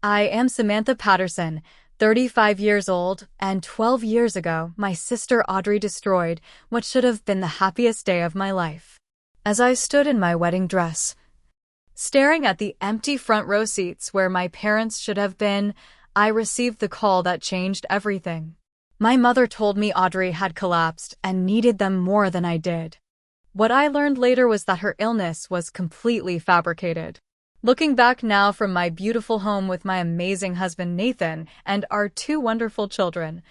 I am Samantha Patterson, 35 years old, and 12 years ago, my sister Audrey destroyed what should have been the happiest day of my life. As I stood in my wedding dress, staring at the empty front row seats where my parents should have been, I received the call that changed everything. My mother told me Audrey had collapsed and needed them more than I did. What I learned later was that her illness was completely fabricated. Looking back now from my beautiful home with my amazing husband Nathan and our two wonderful children,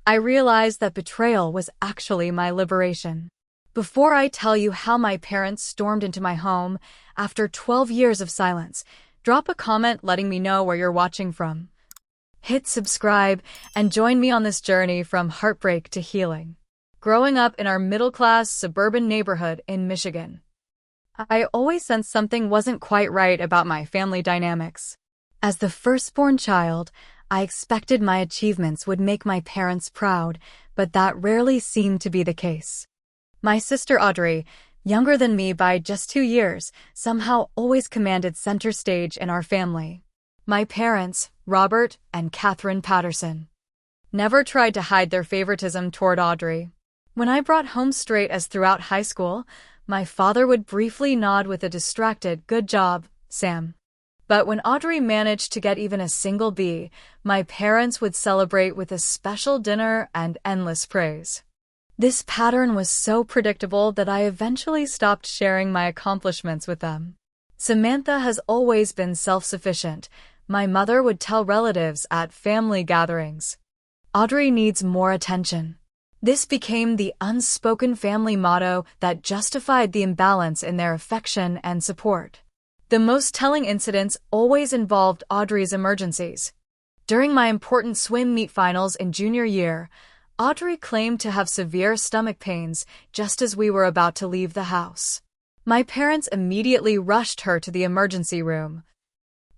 I realized that betrayal was actually my liberation. Before I tell you how my parents stormed into my home after 12 years of silence, drop a comment letting me know where you're watching from. Hit subscribe and join me on this journey from heartbreak to healing. Growing up in our middle-class suburban neighborhood in Michigan, I always sensed something wasn't quite right about my family dynamics. As the firstborn child, I expected my achievements would make my parents proud, but that rarely seemed to be the case. My sister Audrey, younger than me by just 2 years, somehow always commanded center stage in our family. My parents, Robert and Catherine Patterson, never tried to hide their favoritism toward Audrey. When I brought home straight A's throughout high school, my father would briefly nod with a distracted, "Good job, Sam." But when Audrey managed to get even a single B, my parents would celebrate with a special dinner and endless praise. This pattern was so predictable that I eventually stopped sharing my accomplishments with them. Samantha has always been self-sufficient, my mother would tell relatives at family gatherings. Audrey needs more attention. This became the unspoken family motto that justified the imbalance in their affection and support. The most telling incidents always involved Audrey's emergencies. During my important swim meet finals in junior year, Audrey claimed to have severe stomach pains just as we were about to leave the house. My parents immediately rushed her to the emergency room,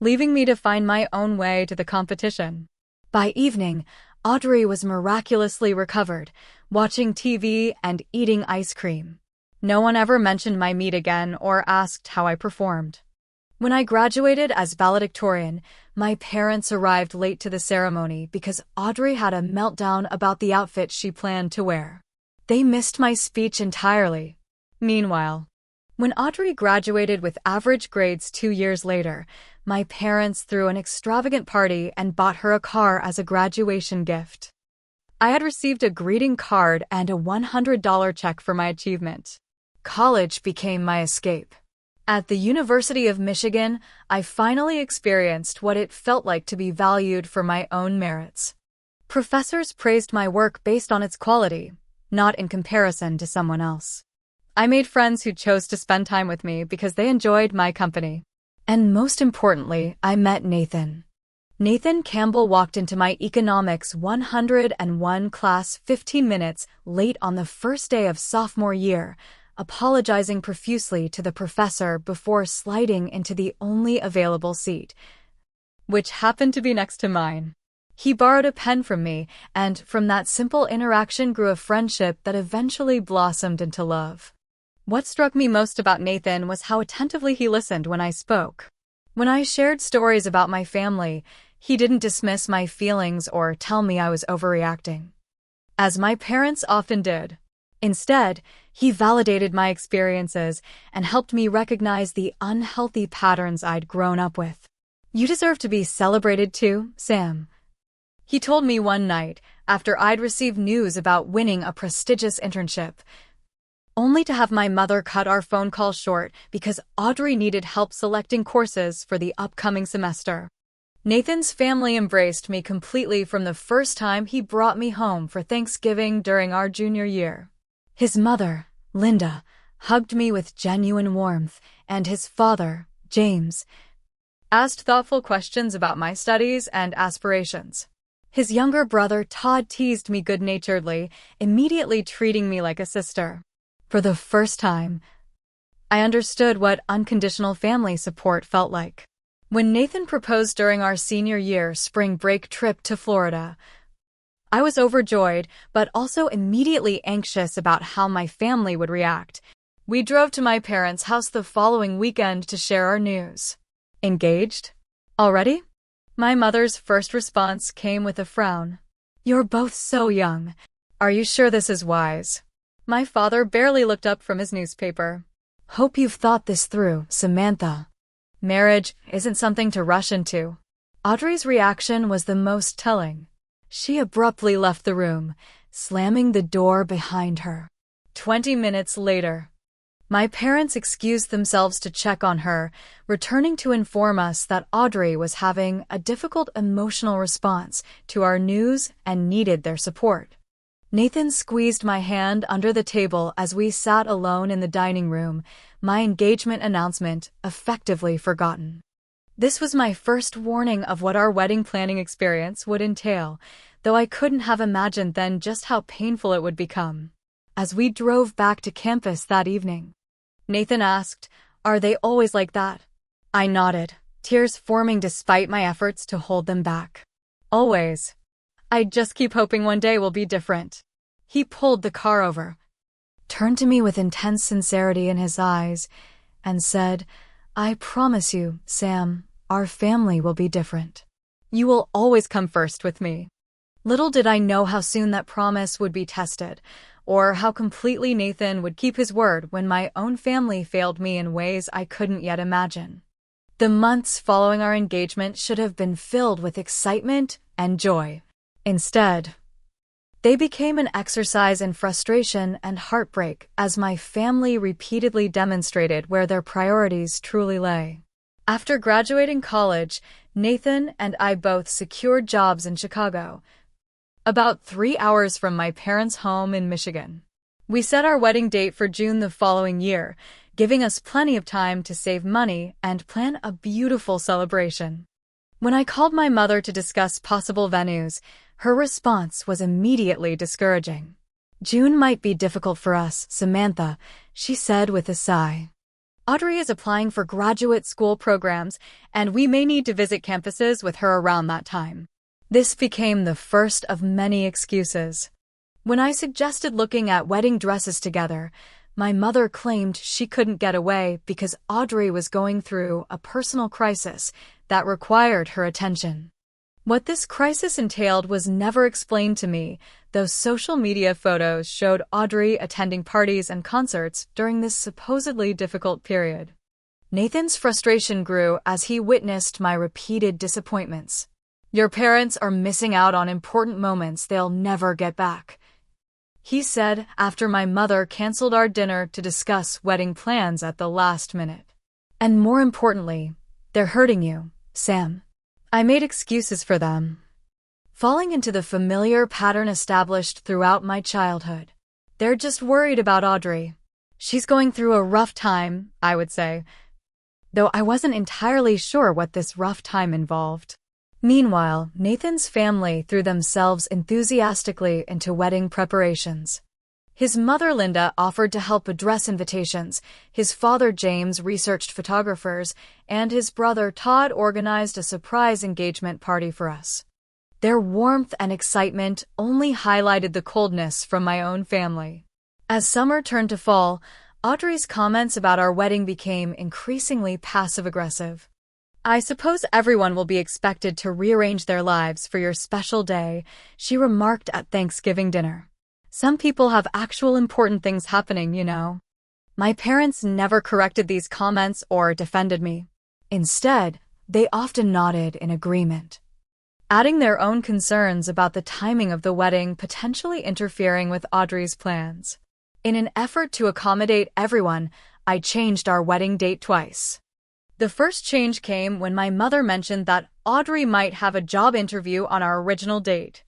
leaving me to find my own way to the competition. By evening, Audrey was miraculously recovered, watching TV and eating ice cream. No one ever mentioned my meet again or asked how I performed. When I graduated as valedictorian, my parents arrived late to the ceremony because Audrey had a meltdown about the outfit she planned to wear. They missed my speech entirely. Meanwhile, when Audrey graduated with average grades 2 years later, my parents threw an extravagant party and bought her a car as a graduation gift. I had received a greeting card and a $100 check for my achievement. College became my escape. At the University of Michigan, I finally experienced what it felt like to be valued for my own merits. Professors praised my work based on its quality, not in comparison to someone else. I made friends who chose to spend time with me because they enjoyed my company. And most importantly, I met Nathan. Nathan Campbell walked into my Economics 101 class 15 minutes late on the first day of sophomore year, apologizing profusely to the professor before sliding into the only available seat, which happened to be next to mine. He borrowed a pen from me, and from that simple interaction grew a friendship that eventually blossomed into love. What struck me most about Nathan was how attentively he listened when I spoke. When I shared stories about my family, he didn't dismiss my feelings or tell me I was overreacting, as my parents often did. Instead, he validated my experiences and helped me recognize the unhealthy patterns I'd grown up with. "You deserve to be celebrated too, Sam," he told me one night after I'd received news about winning a prestigious internship, only to have my mother cut our phone call short because Audrey needed help selecting courses for the upcoming semester. Nathan's family embraced me completely from the first time he brought me home for Thanksgiving during our junior year. His mother, Linda, hugged me with genuine warmth, and his father, James, asked thoughtful questions about my studies and aspirations. His younger brother, Todd, teased me good-naturedly, immediately treating me like a sister. For the first time, I understood what unconditional family support felt like. When Nathan proposed during our senior year spring break trip to Florida, I was overjoyed, but also immediately anxious about how my family would react. We drove to my parents' house the following weekend to share our news. "Engaged? Already?" My mother's first response came with a frown. "You're both so young. Are you sure this is wise?" My father barely looked up from his newspaper. "Hope you've thought this through, Samantha. Marriage isn't something to rush into." Audrey's reaction was the most telling. She abruptly left the room, slamming the door behind her. 20 minutes later, my parents excused themselves to check on her, returning to inform us that Audrey was having a difficult emotional response to our news and needed their support. Nathan squeezed my hand under the table as we sat alone in the dining room, my engagement announcement effectively forgotten. This was my first warning of what our wedding planning experience would entail, though I couldn't have imagined then just how painful it would become. As we drove back to campus that evening, Nathan asked, "Are they always like that?" I nodded, tears forming despite my efforts to hold them back. "Always. I just keep hoping one day will be different." He pulled the car over, turned to me with intense sincerity in his eyes, and said, "I promise you, Sam, our family will be different. You will always come first with me." Little did I know how soon that promise would be tested, or how completely Nathan would keep his word when my own family failed me in ways I couldn't yet imagine. The months following our engagement should have been filled with excitement and joy. Instead, they became an exercise in frustration and heartbreak as my family repeatedly demonstrated where their priorities truly lay. After graduating college, Nathan and I both secured jobs in Chicago, about 3 hours from my parents' home in Michigan. We set our wedding date for June the following year, giving us plenty of time to save money and plan a beautiful celebration. When I called my mother to discuss possible venues, her response was immediately discouraging. "June might be difficult for us, Samantha," she said with a sigh. "Audrey is applying for graduate school programs, and we may need to visit campuses with her around that time." This became the first of many excuses. When I suggested looking at wedding dresses together, my mother claimed she couldn't get away because Audrey was going through a personal crisis that required her attention. What this crisis entailed was never explained to me, though social media photos showed Audrey attending parties and concerts during this supposedly difficult period. Nathan's frustration grew as he witnessed my repeated disappointments. "Your parents are missing out on important moments they'll never get back," he said after my mother canceled our dinner to discuss wedding plans at the last minute. "And more importantly, they're hurting you, Sam." I made excuses for them, falling into the familiar pattern established throughout my childhood. "They're just worried about Audrey. She's going through a rough time," I would say, though I wasn't entirely sure what this rough time involved. Meanwhile, Nathan's family threw themselves enthusiastically into wedding preparations. His mother Linda offered to help address invitations, his father James researched photographers, and his brother Todd organized a surprise engagement party for us. Their warmth and excitement only highlighted the coldness from my own family. As summer turned to fall, Audrey's comments about our wedding became increasingly passive-aggressive. "I suppose everyone will be expected to rearrange their lives for your special day," she remarked at Thanksgiving dinner. "Some people have actual important things happening, you know." My parents never corrected these comments or defended me. Instead, they often nodded in agreement, adding their own concerns about the timing of the wedding potentially interfering with Audrey's plans. In an effort to accommodate everyone, I changed our wedding date twice. The first change came when my mother mentioned that Audrey might have a job interview on our original date.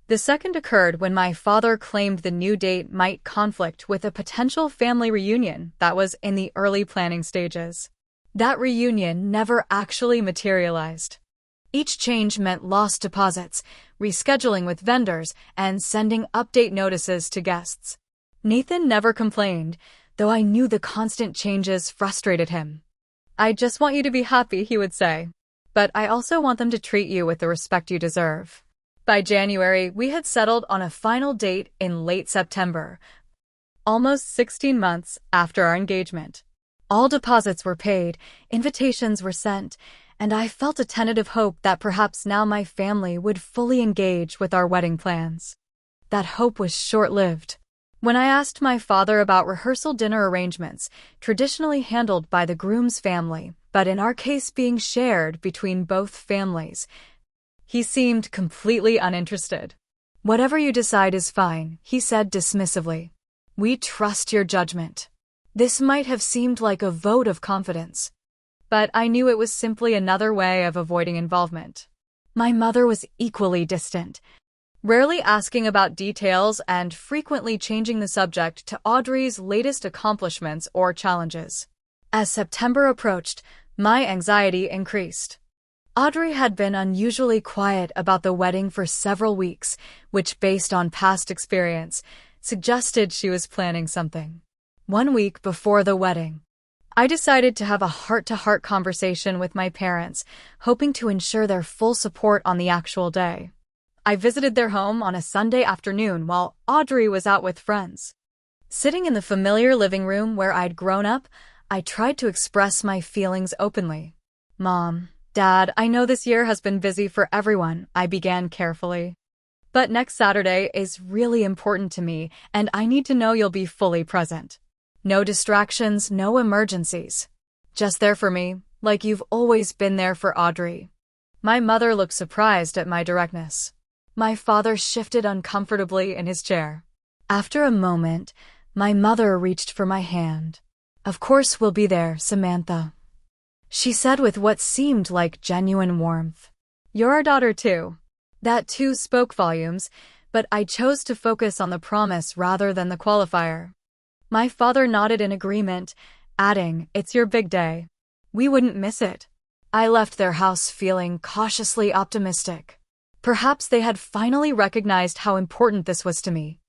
The second occurred when my father claimed the new date might conflict with a potential family reunion that was in the early planning stages. That reunion never actually materialized. Each change meant lost deposits, rescheduling with vendors, and sending update notices to guests. Nathan never complained, though I knew the constant changes frustrated him. "I just want you to be happy," he would say. "But I also want them to treat you with the respect you deserve." By January, we had settled on a final date in late September, almost 16 months after our engagement. All deposits were paid, invitations were sent, and I felt a tentative hope that perhaps now my family would fully engage with our wedding plans. That hope was short-lived. When I asked my father about rehearsal dinner arrangements, traditionally handled by the groom's family, but in our case being shared between both families, he seemed completely uninterested. "Whatever you decide is fine," he said dismissively. "We trust your judgment." This might have seemed like a vote of confidence, but I knew it was simply another way of avoiding involvement. My mother was equally distant, rarely asking about details and frequently changing the subject to Audrey's latest accomplishments or challenges. As September approached, my anxiety increased. Audrey had been unusually quiet about the wedding for several weeks, which, based on past experience, suggested she was planning something. 1 week before the wedding, I decided to have a heart-to-heart conversation with my parents, hoping to ensure their full support on the actual day. I visited their home on a Sunday afternoon while Audrey was out with friends. Sitting in the familiar living room where I'd grown up, I tried to express my feelings openly. "Mom, Dad, I know this year has been busy for everyone," I began carefully. "But next Saturday is really important to me, and I need to know you'll be fully present. No distractions, no emergencies. Just there for me, like you've always been there for Audrey." My mother looked surprised at my directness. My father shifted uncomfortably in his chair. After a moment, my mother reached for my hand. "Of course we'll be there, Samantha," she said with what seemed like genuine warmth. "You're our daughter too." That too spoke volumes, but I chose to focus on the promise rather than the qualifier. My father nodded in agreement, adding, "It's your big day. We wouldn't miss it." I left their house feeling cautiously optimistic. Perhaps they had finally recognized how important this was to me.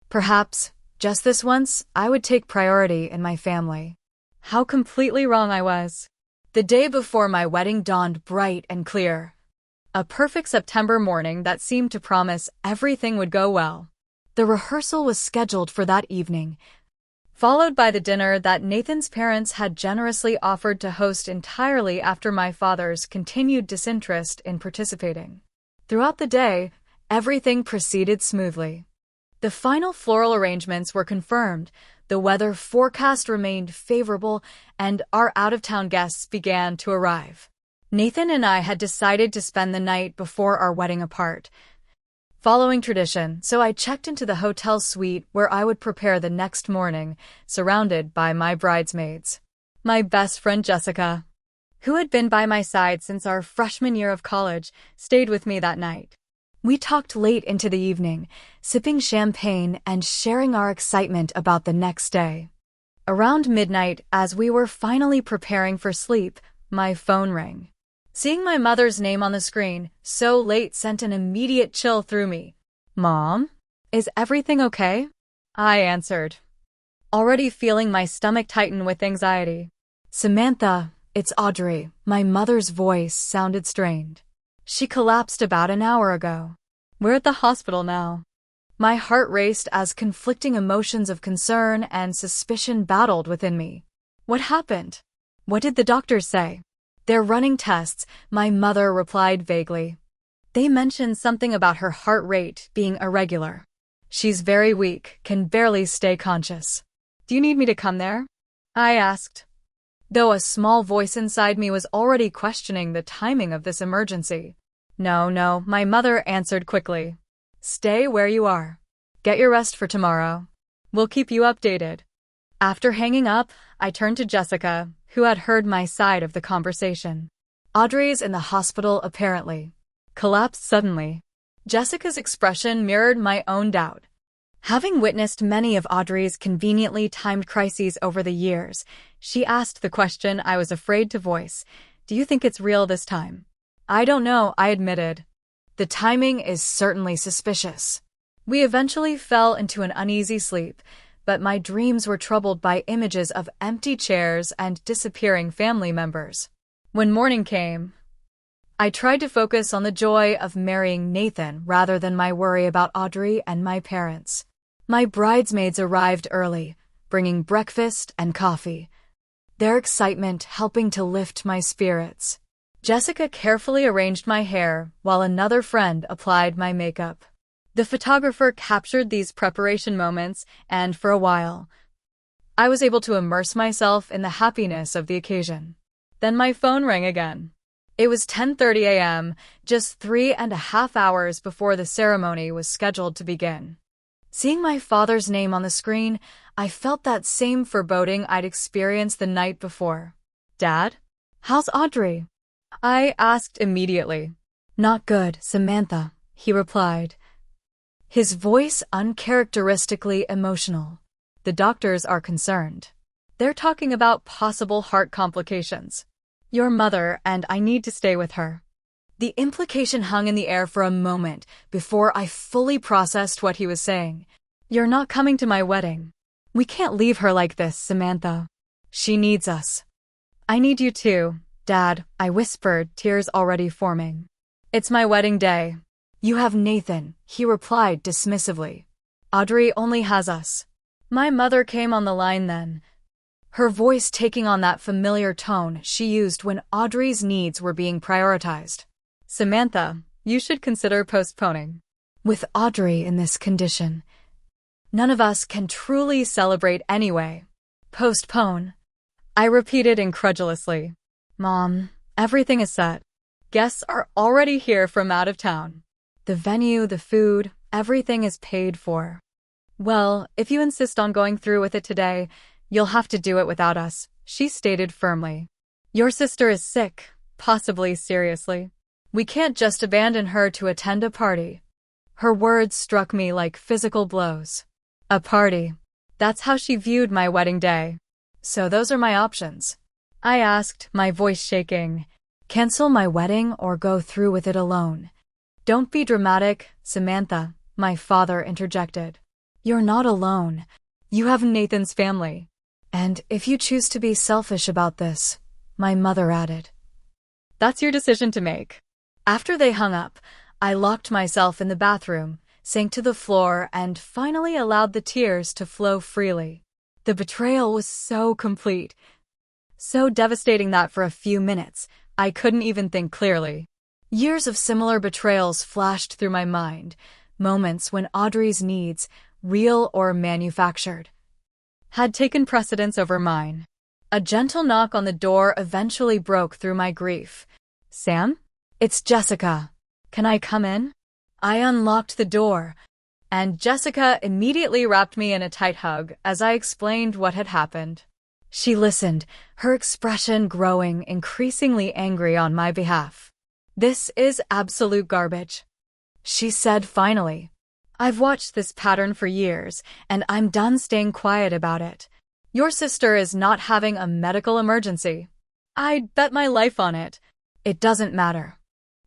Perhaps, just this once, I would take priority in my family. How completely wrong I was. The day before my wedding dawned bright and clear. A perfect September morning that seemed to promise everything would go well. The rehearsal was scheduled for that evening, followed by the dinner that Nathan's parents had generously offered to host entirely after my father's continued disinterest in participating. Throughout the day, everything proceeded smoothly. The final floral arrangements were confirmed, the weather forecast remained favorable, and our out-of-town guests began to arrive. Nathan and I had decided to spend the night before our wedding apart, following tradition, so I checked into the hotel suite where I would prepare the next morning, surrounded by my bridesmaids. My best friend Jessica, who had been by my side since our freshman year of college, stayed with me that night. We talked late into the evening, sipping champagne and sharing our excitement about the next day. Around midnight, as we were finally preparing for sleep, my phone rang. Seeing my mother's name on the screen so late sent an immediate chill through me. "Mom? Is everything okay?" I answered, already feeling my stomach tighten with anxiety. "Samantha, it's Audrey." My mother's voice sounded strained. "She collapsed about an hour ago. We're at the hospital now." My heart raced as conflicting emotions of concern and suspicion battled within me. What happened? What did the doctors say? "They're running tests," my mother replied vaguely. "They mentioned something about her heart rate being irregular. She's very weak, can barely stay conscious." "Do you need me to come there?" I asked, though a small voice inside me was already questioning the timing of this emergency. No, my mother answered quickly. "Stay where you are. Get your rest for tomorrow. We'll keep you updated." After hanging up, I turned to Jessica, who had heard my side of the conversation. "Audrey's in the hospital apparently. Collapsed suddenly." Jessica's expression mirrored my own doubt. Having witnessed many of Audrey's conveniently timed crises over the years, she asked the question I was afraid to voice. "Do you think it's real this time?" "I don't know," I admitted. "The timing is certainly suspicious." We eventually fell into an uneasy sleep, but my dreams were troubled by images of empty chairs and disappearing family members. When morning came, I tried to focus on the joy of marrying Nathan rather than my worry about Audrey and my parents. My bridesmaids arrived early, bringing breakfast and coffee, their excitement helping to lift my spirits. Jessica carefully arranged my hair while another friend applied my makeup. The photographer captured these preparation moments, and for a while, I was able to immerse myself in the happiness of the occasion. Then my phone rang again. It was 10:30 a.m., just 3.5 hours before the ceremony was scheduled to begin. Seeing my father's name on the screen, I felt that same foreboding I'd experienced the night before. "Dad? How's Audrey?" I asked immediately. "Not good, Samantha," he replied, his voice uncharacteristically emotional. "The doctors are concerned. They're talking about possible heart complications. Your mother and I need to stay with her." The implication hung in the air for a moment before I fully processed what he was saying. "You're not coming to my wedding. We can't leave her like this, Samantha. She needs us." "I need you too, Dad," I whispered, tears already forming. "It's my wedding day." "You have Nathan," he replied dismissively. "Audrey only has us." My mother came on the line then, her voice taking on that familiar tone she used when Audrey's needs were being prioritized. "Samantha, you should consider postponing. With Audrey in this condition, none of us can truly celebrate anyway." "Postpone?" I repeated incredulously. "Mom, everything is set. Guests are already here from out of town. The venue, the food, everything is paid for." "Well, if you insist on going through with it today, you'll have to do it without us," she stated firmly. "Your sister is sick, possibly seriously. We can't just abandon her to attend a party." Her words struck me like physical blows. A party. That's how she viewed my wedding day. "So those are my options?" I asked, my voice shaking. "Cancel my wedding or go through with it alone." "Don't be dramatic, Samantha," my father interjected. "You're not alone. You have Nathan's family. And if you choose to be selfish about this," my mother added, "that's your decision to make." After they hung up, I locked myself in the bathroom, sank to the floor, and finally allowed the tears to flow freely. The betrayal was so complete, so devastating that for a few minutes, I couldn't even think clearly. Years of similar betrayals flashed through my mind, moments when Audrey's needs, real or manufactured, had taken precedence over mine. A gentle knock on the door eventually broke through my grief. "Sam? It's Jessica. Can I come in?" I unlocked the door, and Jessica immediately wrapped me in a tight hug as I explained what had happened. She listened, her expression growing increasingly angry on my behalf. "This is absolute garbage," she said finally. "I've watched this pattern for years, and I'm done staying quiet about it. Your sister is not having a medical emergency. I'd bet my life on it." "It doesn't matter,"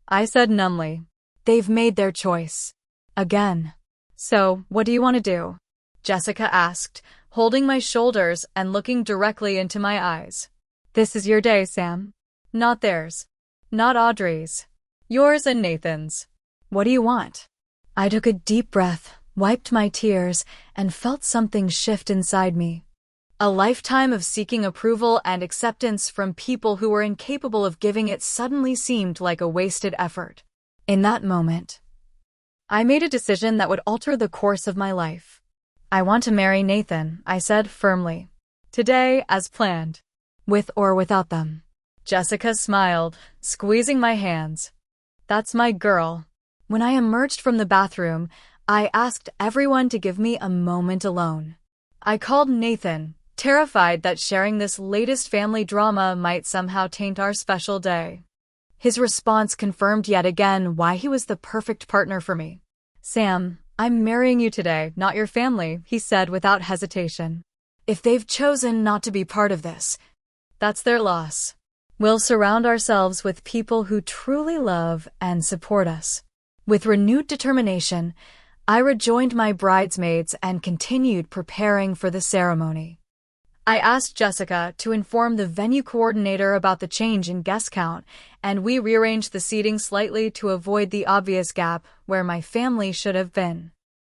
I said numbly. "They've made their choice." Again. "So, what do you want to do?" Jessica asked, holding my shoulders and looking directly into my eyes. "This is your day, Sam. Not theirs. Not Audrey's. Yours and Nathan's. What do you want?" I took a deep breath, wiped my tears, and felt something shift inside me. A lifetime of seeking approval and acceptance from people who were incapable of giving it suddenly seemed like a wasted effort. In that moment, I made a decision that would alter the course of my life. "I want to marry Nathan," I said firmly. "Today, as planned. With or without them." Jessica smiled, squeezing my hands. "That's my girl." When I emerged from the bathroom, I asked everyone to give me a moment alone. I called Nathan, terrified that sharing this latest family drama might somehow taint our special day. His response confirmed yet again why he was the perfect partner for me. "Sam, I'm marrying you today, not your family," he said without hesitation. "If they've chosen not to be part of this, that's their loss. We'll surround ourselves with people who truly love and support us." With renewed determination, I rejoined my bridesmaids and continued preparing for the ceremony. I asked Jessica to inform the venue coordinator about the change in guest count, and we rearranged the seating slightly to avoid the obvious gap where my family should have been.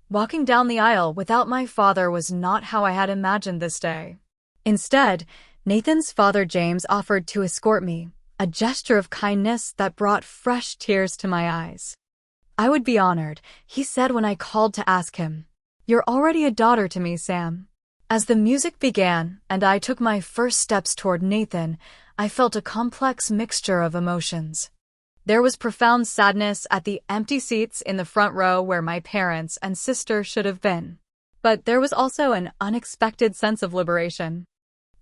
Walking down the aisle without my father was not how I had imagined this day. Instead, Nathan's father James offered to escort me, a gesture of kindness that brought fresh tears to my eyes. "I would be honored," he said when I called to ask him. "You're already a daughter to me, Sam." As the music began and I took my first steps toward Nathan, I felt a complex mixture of emotions. There was profound sadness at the empty seats in the front row where my parents and sister should have been. But there was also an unexpected sense of liberation.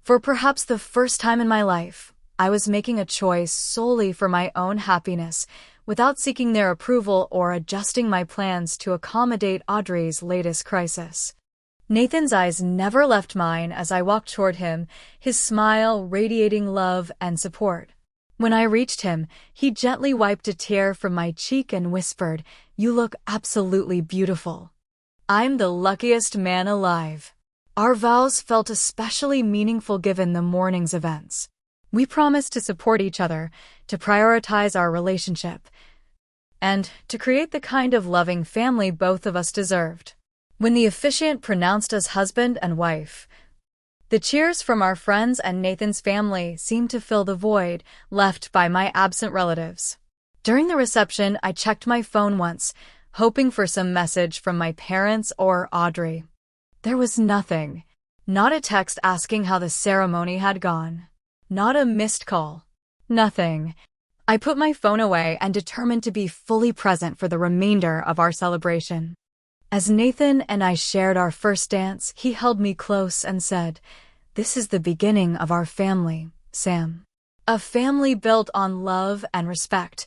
For perhaps the first time in my life, I was making a choice solely for my own happiness, without seeking their approval or adjusting my plans to accommodate Audrey's latest crisis. Nathan's eyes never left mine as I walked toward him, his smile radiating love and support. When I reached him, he gently wiped a tear from my cheek and whispered, "You look absolutely beautiful." I'm the luckiest man alive. Our vows felt especially meaningful given the morning's events. We promised to support each other, to prioritize our relationship, and to create the kind of loving family both of us deserved. When the officiant pronounced us husband and wife, the cheers from our friends and Nathan's family seemed to fill the void left by my absent relatives. During the reception, I checked my phone once, hoping for some message from my parents or Audrey. There was nothing. Not a text asking how the ceremony had gone. Not a missed call. Nothing. I put my phone away and determined to be fully present for the remainder of our celebration. As Nathan and I shared our first dance, he held me close and said, "This is the beginning of our family, Sam. A family built on love and respect.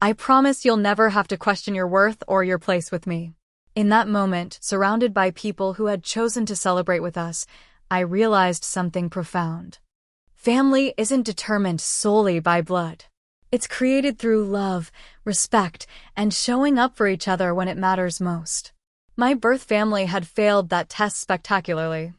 I promise you'll never have to question your worth or your place with me." In that moment, surrounded by people who had chosen to celebrate with us, I realized something profound. Family isn't determined solely by blood. It's created through love, respect, and showing up for each other when it matters most. My birth family had failed that test spectacularly.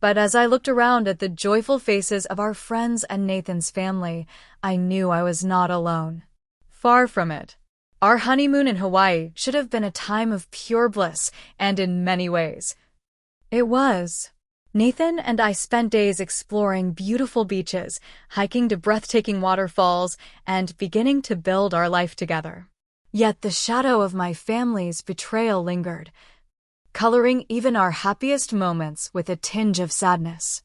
But as I looked around at the joyful faces of our friends and Nathan's family, I knew I was not alone. Far from it. Our honeymoon in Hawaii should have been a time of pure bliss, and in many ways, it was. Nathan and I spent days exploring beautiful beaches, hiking to breathtaking waterfalls, and beginning to build our life together. Yet the shadow of my family's betrayal lingered, coloring even our happiest moments with a tinge of sadness.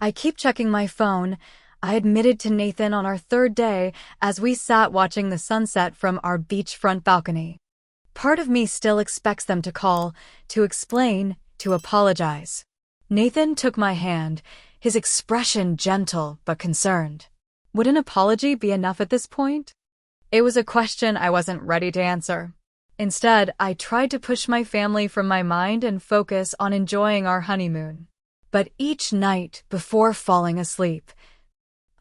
"I keep checking my phone," I admitted to Nathan on our third day as we sat watching the sunset from our beachfront balcony. Part of me still expects them to call, to explain, to apologize. Nathan took my hand, his expression gentle but concerned. Would an apology be enough at this point? It was a question I wasn't ready to answer. Instead, I tried to push my family from my mind and focus on enjoying our honeymoon. But each night, before falling asleep,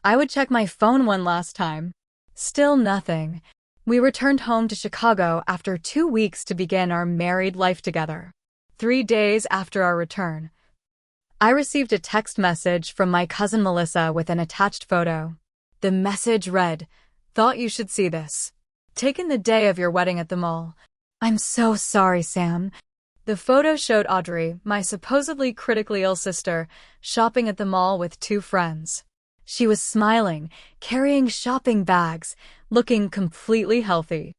I would check my phone one last time. Still nothing. We returned home to Chicago after 2 weeks to begin our married life together. 3 days after our return, I received a text message from my cousin Melissa with an attached photo. The message read, "Thought you should see this. Taken the day of your wedding at the mall. I'm so sorry, Sam." The photo showed Audrey, my supposedly critically ill sister, shopping at the mall with 2 friends. She was smiling, carrying shopping bags, looking completely healthy.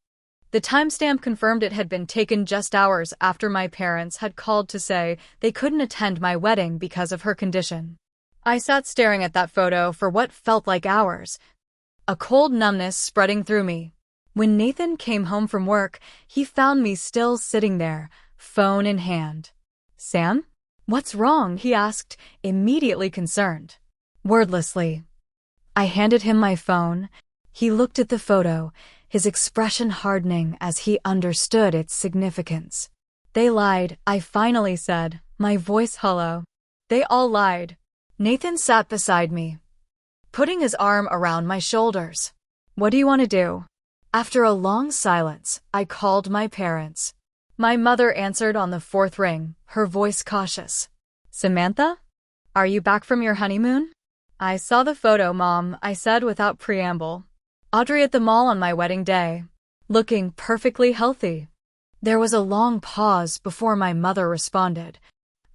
The timestamp confirmed it had been taken just hours after my parents had called to say they couldn't attend my wedding because of her condition. I sat staring at that photo for what felt like hours, a cold numbness spreading through me. When Nathan came home from work, he found me still sitting there, phone in hand. "Sam? What's wrong?" he asked, immediately concerned. Wordlessly, I handed him my phone. He looked at the photo, his expression hardening as he understood its significance. "They lied," I finally said, my voice hollow. "They all lied." Nathan sat beside me, putting his arm around my shoulders. "What do you want to do?" After a long silence, I called my parents. My mother answered on the 4th ring, her voice cautious. "Samantha? Are you back from your honeymoon?" "I saw the photo, Mom," I said without preamble. "Audrey at the mall on my wedding day, looking perfectly healthy." There was a long pause before my mother responded.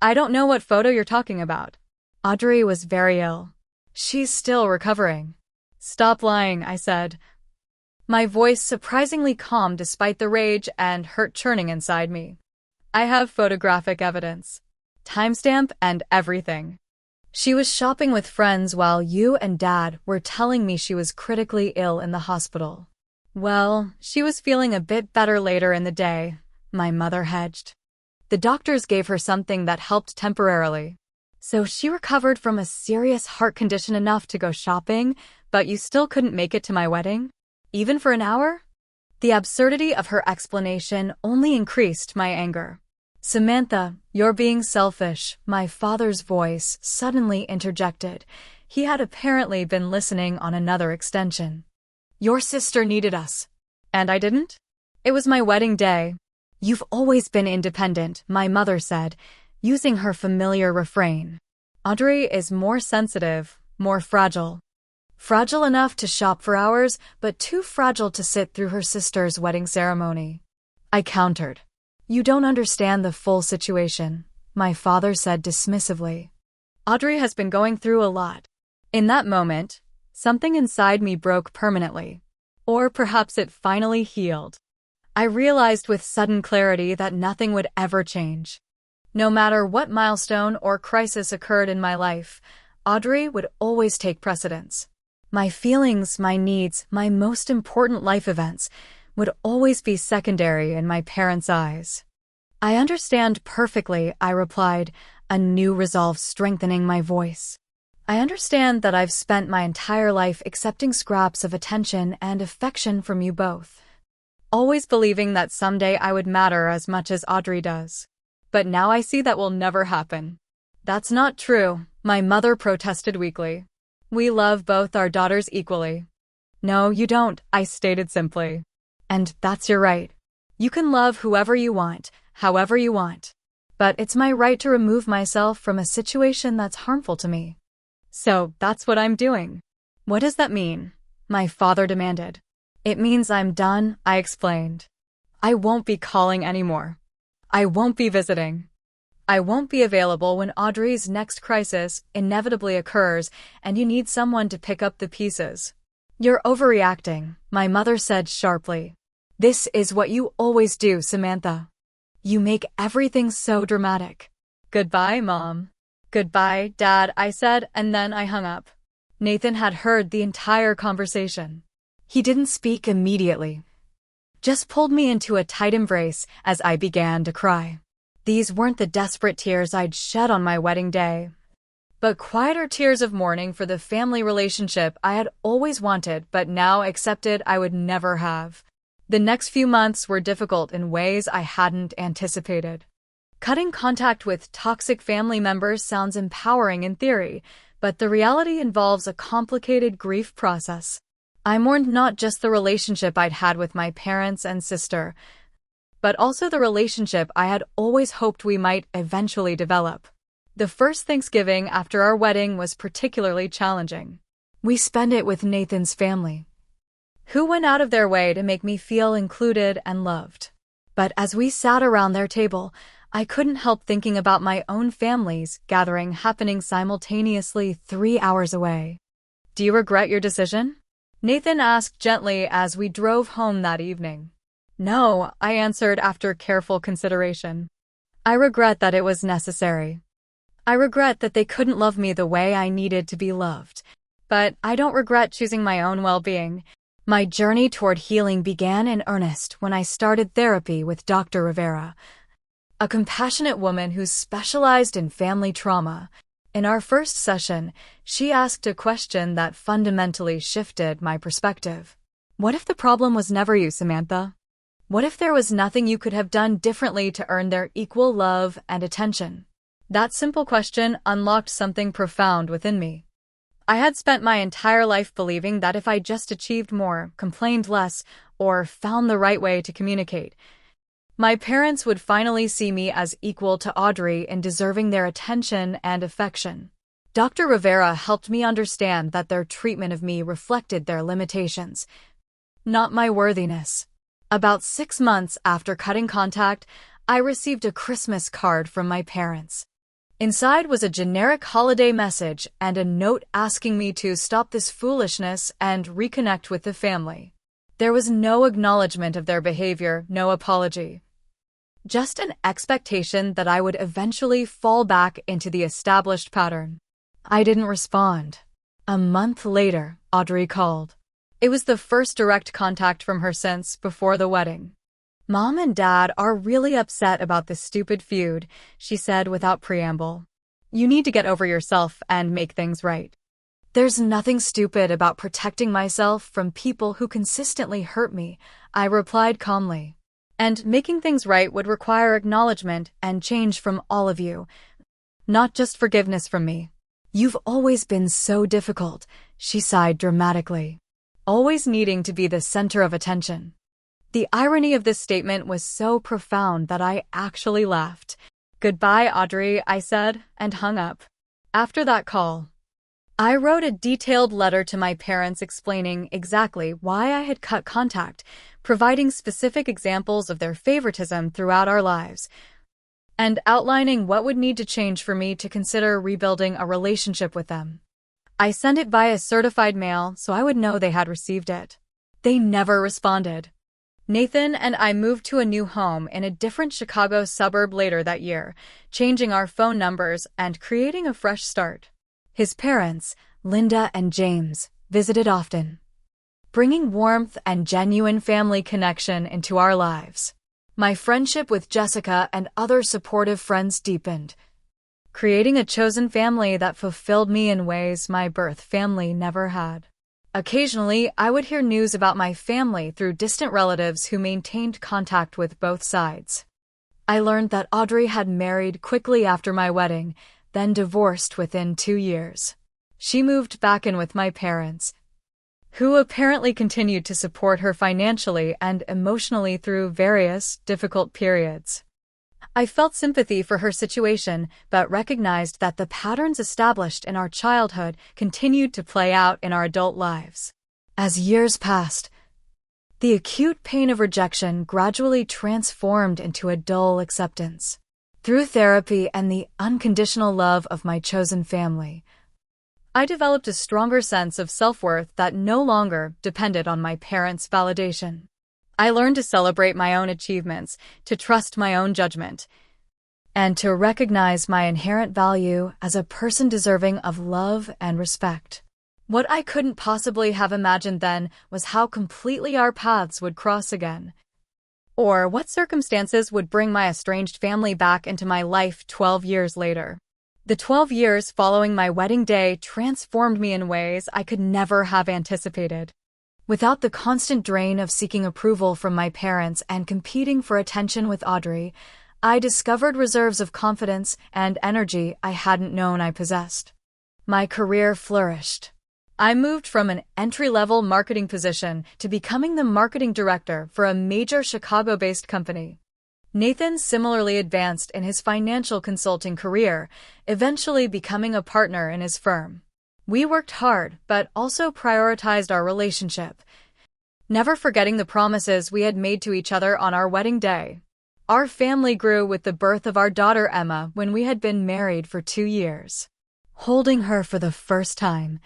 "I don't know what photo you're talking about. Audrey was very ill. She's still recovering." Stop lying, I said, my voice surprisingly calm despite the rage and hurt churning inside me. I have photographic evidence. Timestamp and everything. She was shopping with friends while you and Dad were telling me she was critically ill in the hospital. Well, she was feeling a bit better later in the day, my mother hedged. The doctors gave her something that helped temporarily. So she recovered from a serious heart condition enough to go shopping, but you still couldn't make it to my wedding? Even for an hour? The absurdity of her explanation only increased my anger. Samantha, you're being selfish, my father's voice suddenly interjected. He had apparently been listening on another extension. Your sister needed us. And I didn't? It was my wedding day. You've always been independent, my mother said, using her familiar refrain. Audrey is more sensitive, more fragile. Fragile enough to shop for hours, but too fragile to sit through her sister's wedding ceremony. I countered. You don't understand the full situation, my father said dismissively. Audrey has been going through a lot. In that moment, something inside me broke permanently. Or perhaps it finally healed. I realized with sudden clarity that nothing would ever change. No matter what milestone or crisis occurred in my life, Audrey would always take precedence. My feelings, my needs, my most important life events would always be secondary in my parents' eyes. I understand perfectly, I replied, a new resolve strengthening my voice. I understand that I've spent my entire life accepting scraps of attention and affection from you both. Always believing that someday I would matter as much as Audrey does. But now I see that will never happen. That's not true, my mother protested weakly. We love both our daughters equally. No, you don't, I stated simply. And that's your right. You can love whoever you want, however you want. But it's my right to remove myself from a situation that's harmful to me. So that's what I'm doing. What does that mean? My father demanded. It means I'm done, I explained. I won't be calling anymore. I won't be visiting. I won't be available when Audrey's next crisis inevitably occurs and you need someone to pick up the pieces. You're overreacting, my mother said sharply. This is what you always do, Samantha. You make everything so dramatic. Goodbye, Mom. Goodbye, Dad, I said, and then I hung up. Nathan had heard the entire conversation. He didn't speak immediately. Just pulled me into a tight embrace as I began to cry. These weren't the desperate tears I'd shed on my wedding day, but quieter tears of mourning for the family relationship I had always wanted but now accepted I would never have. The next few months were difficult in ways I hadn't anticipated. Cutting contact with toxic family members sounds empowering in theory, but the reality involves a complicated grief process. I mourned not just the relationship I'd had with my parents and sister, but also the relationship I had always hoped we might eventually develop. The first Thanksgiving after our wedding was particularly challenging. We spent it with Nathan's family, who went out of their way to make me feel included and loved. But as we sat around their table, I couldn't help thinking about my own family's gathering happening simultaneously 3 hours away. Do you regret your decision? Nathan asked gently as we drove home that evening. No, I answered after careful consideration. I regret that it was necessary. I regret that they couldn't love me the way I needed to be loved. But I don't regret choosing my own well-being. My journey toward healing began in earnest when I started therapy with Dr. Rivera, a compassionate woman who specialized in family trauma. In our first session, she asked a question that fundamentally shifted my perspective. What if the problem was never you, Samantha? What if there was nothing you could have done differently to earn their equal love and attention? That simple question unlocked something profound within me. I had spent my entire life believing that if I just achieved more, complained less, or found the right way to communicate, my parents would finally see me as equal to Audrey in deserving their attention and affection. Dr. Rivera helped me understand that their treatment of me reflected their limitations, not my worthiness. About 6 months after cutting contact, I received a Christmas card from my parents. Inside was a generic holiday message and a note asking me to stop this foolishness and reconnect with the family. There was no acknowledgement of their behavior, no apology. Just an expectation that I would eventually fall back into the established pattern. I didn't respond. A month later, Audrey called. It was the first direct contact from her since before the wedding. "Mom and Dad are really upset about this stupid feud," she said without preamble. "You need to get over yourself and make things right." "There's nothing stupid about protecting myself from people who consistently hurt me," I replied calmly. "And making things right would require acknowledgement and change from all of you, not just forgiveness from me." "You've always been so difficult," she sighed dramatically. "Always needing to be the center of attention." The irony of this statement was so profound that I actually laughed. "Goodbye, Audrey," I said, and hung up. After that call, I wrote a detailed letter to my parents explaining exactly why I had cut contact, providing specific examples of their favoritism throughout our lives, and outlining what would need to change for me to consider rebuilding a relationship with them. I sent it via certified mail so I would know they had received it. They never responded. Nathan and I moved to a new home in a different Chicago suburb later that year, changing our phone numbers and creating a fresh start. His parents, Linda and James, visited often, bringing warmth and genuine family connection into our lives. My friendship with Jessica and other supportive friends deepened, creating a chosen family that fulfilled me in ways my birth family never had. Occasionally, I would hear news about my family through distant relatives who maintained contact with both sides. I learned that Audrey had married quickly after my wedding, then divorced within 2 years. She moved back in with my parents, who apparently continued to support her financially and emotionally through various difficult periods. I felt sympathy for her situation, but recognized that the patterns established in our childhood continued to play out in our adult lives. As years passed, the acute pain of rejection gradually transformed into a dull acceptance. Through therapy and the unconditional love of my chosen family, I developed a stronger sense of self-worth that no longer depended on my parents' validation. I learned to celebrate my own achievements, to trust my own judgment, and to recognize my inherent value as a person deserving of love and respect. What I couldn't possibly have imagined then was how completely our paths would cross again, or what circumstances would bring my estranged family back into my life 12 years later. The 12 years following my wedding day transformed me in ways I could never have anticipated. Without the constant drain of seeking approval from my parents and competing for attention with Audrey, I discovered reserves of confidence and energy I hadn't known I possessed. My career flourished. I moved from an entry-level marketing position to becoming the marketing director for a major Chicago-based company. Nathan similarly advanced in his financial consulting career, eventually becoming a partner in his firm. We worked hard, but also prioritized our relationship, never forgetting the promises we had made to each other on our wedding day. Our family grew with the birth of our daughter Emma when we had been married for 2 years. Holding her for the first time,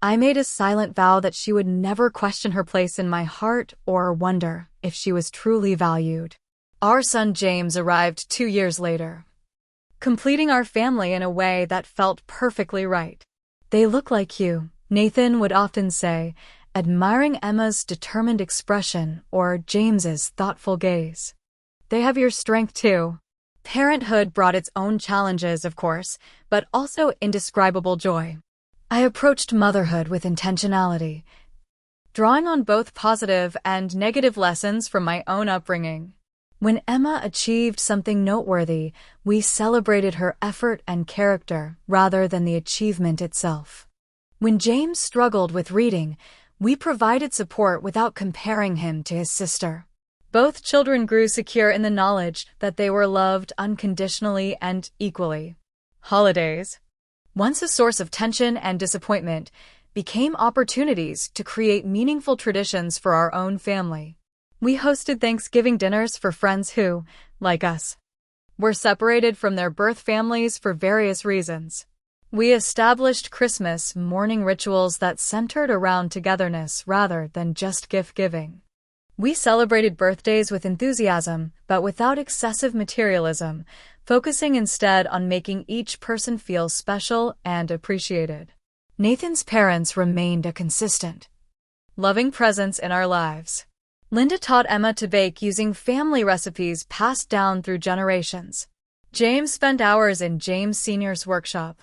I made a silent vow that she would never question her place in my heart or wonder if she was truly valued. Our son James arrived 2 years later, completing our family in a way that felt perfectly right. "They look like you," Nathan would often say, admiring Emma's determined expression or James's thoughtful gaze. "They have your strength too." Parenthood brought its own challenges, of course, but also indescribable joy. I approached motherhood with intentionality, drawing on both positive and negative lessons from my own upbringing. When Emma achieved something noteworthy, we celebrated her effort and character rather than the achievement itself. When James struggled with reading, we provided support without comparing him to his sister. Both children grew secure in the knowledge that they were loved unconditionally and equally. Holidays, once a source of tension and disappointment, became opportunities to create meaningful traditions for our own family. We hosted Thanksgiving dinners for friends who, like us, were separated from their birth families for various reasons. We established Christmas morning rituals that centered around togetherness rather than just gift-giving. We celebrated birthdays with enthusiasm, but without excessive materialism, focusing instead on making each person feel special and appreciated. Nathan's parents remained a consistent, loving presence in our lives. Linda taught Emma to bake using family recipes passed down through generations. James spent hours in James Sr.'s workshop,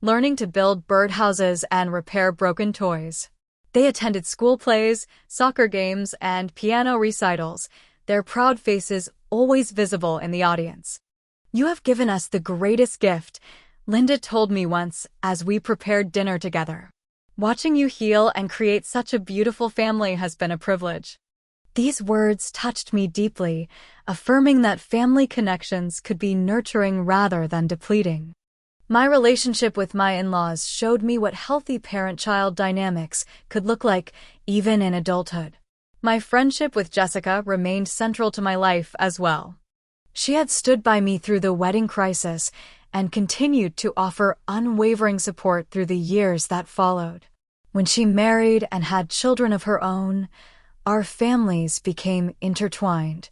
learning to build birdhouses and repair broken toys. They attended school plays, soccer games, and piano recitals, their proud faces always visible in the audience. "You have given us the greatest gift," Linda told me once as we prepared dinner together. "Watching you heal and create such a beautiful family has been a privilege." These words touched me deeply, affirming that family connections could be nurturing rather than depleting. My relationship with my in-laws showed me what healthy parent-child dynamics could look like even in adulthood. My friendship with Jessica remained central to my life as well. She had stood by me through the wedding crisis and continued to offer unwavering support through the years that followed. When she married and had children of her own, our families became intertwined,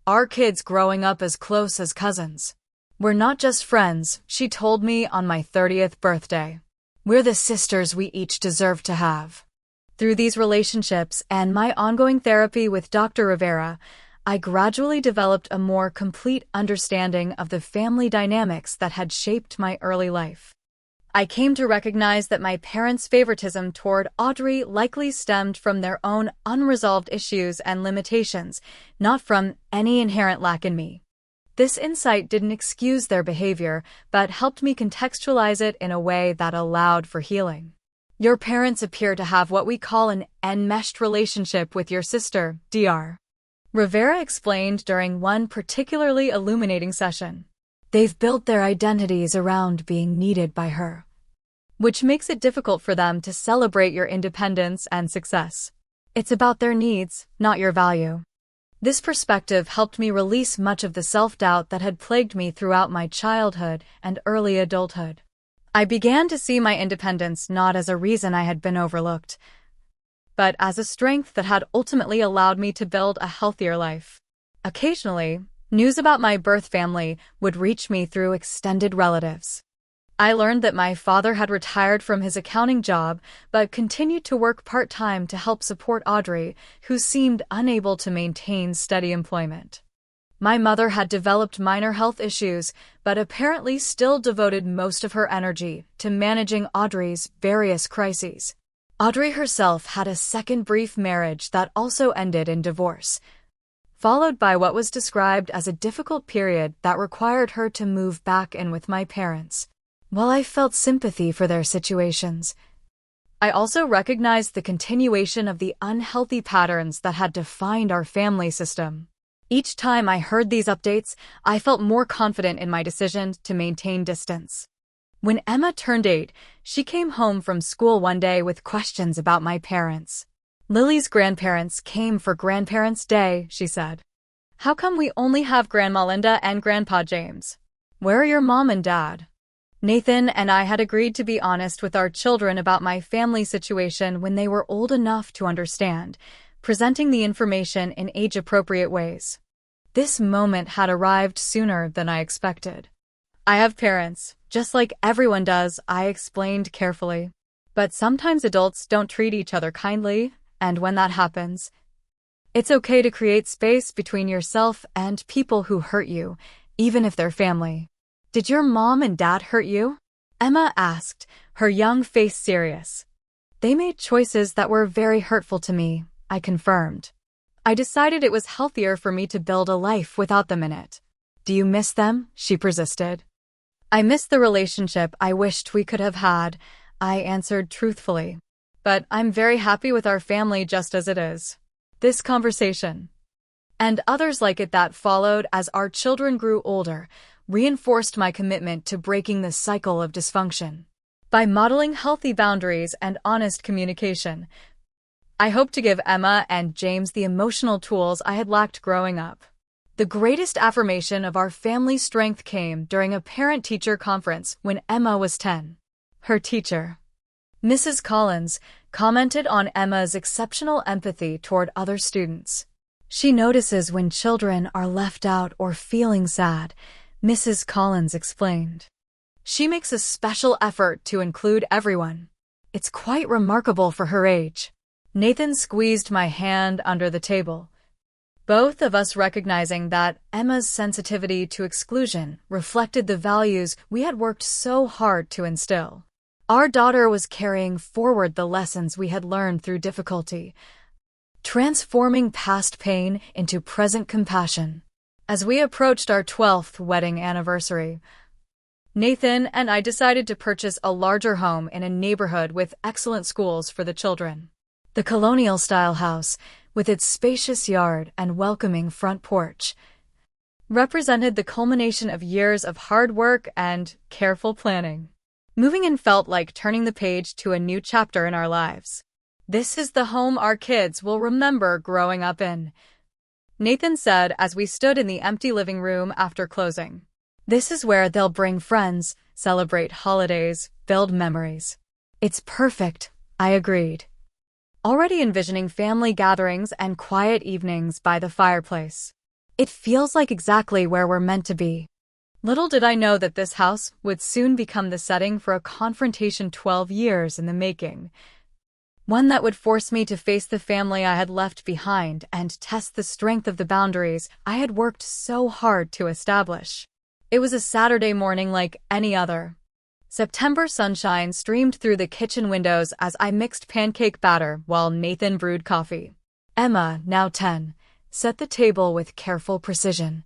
our kids growing up as close as cousins. "We're not just friends," she told me on my 30th birthday. "We're the sisters we each deserve to have." Through these relationships and my ongoing therapy with Dr. Rivera, I gradually developed a more complete understanding of the family dynamics that had shaped my early life. I came to recognize that my parents' favoritism toward Audrey likely stemmed from their own unresolved issues and limitations, not from any inherent lack in me. This insight didn't excuse their behavior, but helped me contextualize it in a way that allowed for healing. "Your parents appear to have what we call an enmeshed relationship with your sister, Dr. Rivera explained during one particularly illuminating session. "They've built their identities around being needed by her, which makes it difficult for them to celebrate your independence and success. It's about their needs, not your value." This perspective helped me release much of the self-doubt that had plagued me throughout my childhood and early adulthood. I began to see my independence not as a reason I had been overlooked, but as a strength that had ultimately allowed me to build a healthier life. Occasionally, news about my birth family would reach me through extended relatives. I learned that my father had retired from his accounting job but continued to work part-time to help support Audrey, who seemed unable to maintain steady employment. My mother had developed minor health issues but apparently still devoted most of her energy to managing Audrey's various crises. Audrey herself had a second brief marriage that also ended in divorce, followed by what was described as a difficult period that required her to move back in with my parents. While I felt sympathy for their situations, I also recognized the continuation of the unhealthy patterns that had defined our family system. Each time I heard these updates, I felt more confident in my decision to maintain distance. When Emma turned 8, she came home from school one day with questions about my parents. "Lily's grandparents came for Grandparents' Day," she said. "How come we only have Grandma Linda and Grandpa James? Where are your mom and dad?" Nathan and I had agreed to be honest with our children about my family situation when they were old enough to understand, presenting the information in age-appropriate ways. This moment had arrived sooner than I expected. "I have parents, just like everyone does," I explained carefully. "But sometimes adults don't treat each other kindly, and when that happens, it's okay to create space between yourself and people who hurt you, even if they're family." "Did your mom and dad hurt you?" Emma asked, her young face serious. "They made choices that were very hurtful to me," I confirmed. "I decided it was healthier for me to build a life without them in it." "Do you miss them?" she persisted. "I miss the relationship I wished we could have had," I answered truthfully. "But I'm very happy with our family just as it is." This conversation, and others like it that followed as our children grew older, reinforced my commitment to breaking the cycle of dysfunction. By modeling healthy boundaries and honest communication, I hope to give Emma and James the emotional tools I had lacked growing up. The greatest affirmation of our family's strength came during a parent-teacher conference when Emma was 10. Her teacher, Mrs. Collins, commented on Emma's exceptional empathy toward other students. She notices when children are left out or feeling sad, Mrs. Collins explained. She makes a special effort to include everyone. It's quite remarkable for her age. Nathan squeezed my hand under the table, both of us recognizing that Emma's sensitivity to exclusion reflected the values we had worked so hard to instill. Our daughter was carrying forward the lessons we had learned through difficulty, transforming past pain into present compassion. As we approached our 12th wedding anniversary, Nathan and I decided to purchase a larger home in a neighborhood with excellent schools for the children. The colonial-style house, with its spacious yard and welcoming front porch, represented the culmination of years of hard work and careful planning. Moving in felt like turning the page to a new chapter in our lives. This is the home our kids will remember growing up in, Nathan said as we stood in the empty living room after closing. This is where they'll bring friends, celebrate holidays, build memories. It's perfect, I agreed, already envisioning family gatherings and quiet evenings by the fireplace. It feels like exactly where we're meant to be. Little did I know that this house would soon become the setting for a confrontation 12 years in the making. One that would force me to face the family I had left behind and test the strength of the boundaries I had worked so hard to establish. It was a Saturday morning like any other. September sunshine streamed through the kitchen windows as I mixed pancake batter while Nathan brewed coffee. Emma, now 10, set the table with careful precision,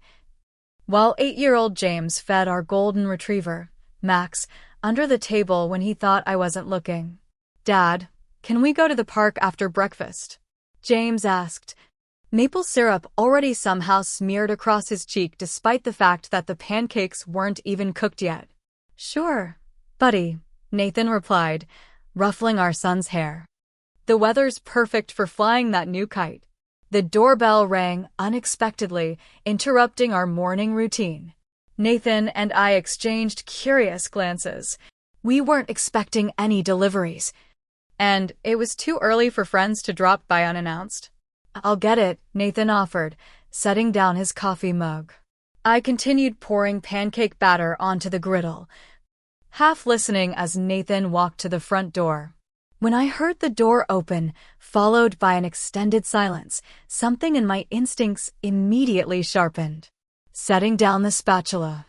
while 8-year-old James fed our golden retriever, Max, under the table when he thought I wasn't looking. Dad, can we go to the park after breakfast? James asked, maple syrup already somehow smeared across his cheek despite the fact that the pancakes weren't even cooked yet. Sure, buddy, Nathan replied, ruffling our son's hair. The weather's perfect for flying that new kite. The doorbell rang unexpectedly, interrupting our morning routine. Nathan and I exchanged curious glances. We weren't expecting any deliveries, and it was too early for friends to drop by unannounced. I'll get it, Nathan offered, setting down his coffee mug. I continued pouring pancake batter onto the griddle, half listening as Nathan walked to the front door. When I heard the door open, followed by an extended silence, something in my instincts immediately sharpened. Setting down the spatula,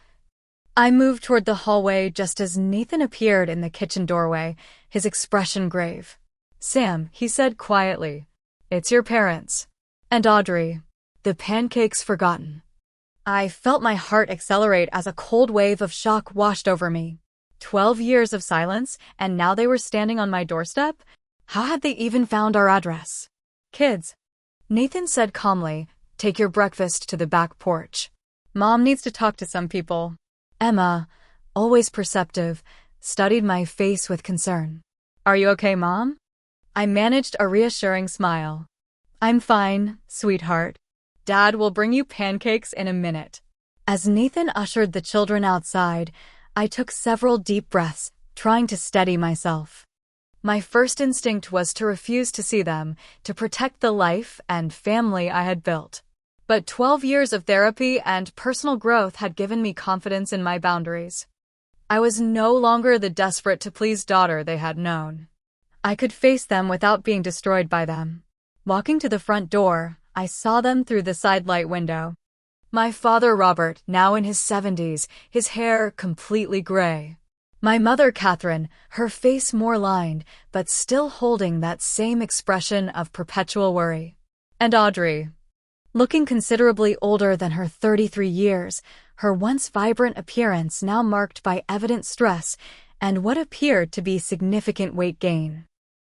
I moved toward the hallway just as Nathan appeared in the kitchen doorway, his expression grave. Sam, he said quietly, it's your parents. And Audrey. The pancakes forgotten. I felt my heart accelerate as a cold wave of shock washed over me. 12 years of silence, and now they were standing on my doorstep? How had they even found our address? Kids, Nathan said calmly, take your breakfast to the back porch. Mom needs to talk to some people. Emma, always perceptive, studied my face with concern. Are you okay, Mom? I managed a reassuring smile. I'm fine, sweetheart. Dad will bring you pancakes in a minute. As Nathan ushered the children outside, I took several deep breaths, trying to steady myself. My first instinct was to refuse to see them, to protect the life and family I had built. But 12 years of therapy and personal growth had given me confidence in my boundaries. I was no longer the desperate-to-please daughter they had known. I could face them without being destroyed by them. Walking to the front door, I saw them through the sidelight window. My father Robert, now in his 70s, his hair completely gray. My mother Catherine, her face more lined, but still holding that same expression of perpetual worry. And Audrey, looking considerably older than her 33 years, her once vibrant appearance now marked by evident stress and what appeared to be significant weight gain.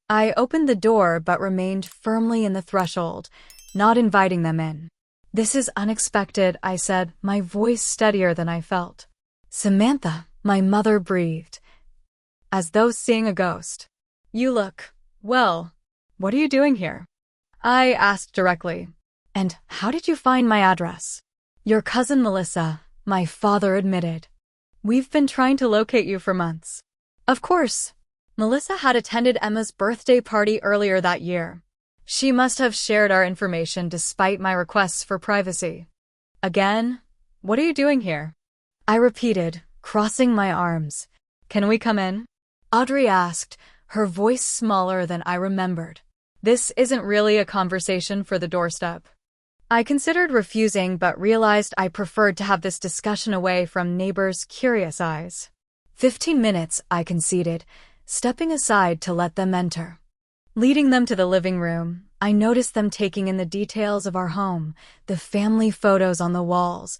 I opened the door but remained firmly in the threshold, not inviting them in. This is unexpected, I said, my voice steadier than I felt. Samantha, my mother breathed, as though seeing a ghost. You look, well, what are you doing here? I asked directly. And how did you find my address? Your cousin Melissa, my father admitted. We've been trying to locate you for months. Of course. Melissa had attended Emma's birthday party earlier that year. She must have shared our information despite my requests for privacy. Again? What are you doing here? I repeated, crossing my arms. Can we come in? Audrey asked, her voice smaller than I remembered. This isn't really a conversation for the doorstep. I considered refusing but realized I preferred to have this discussion away from neighbors' curious eyes. 15 minutes, I conceded, stepping aside to let them enter. Leading them to the living room, I noticed them taking in the details of our home, the family photos on the walls,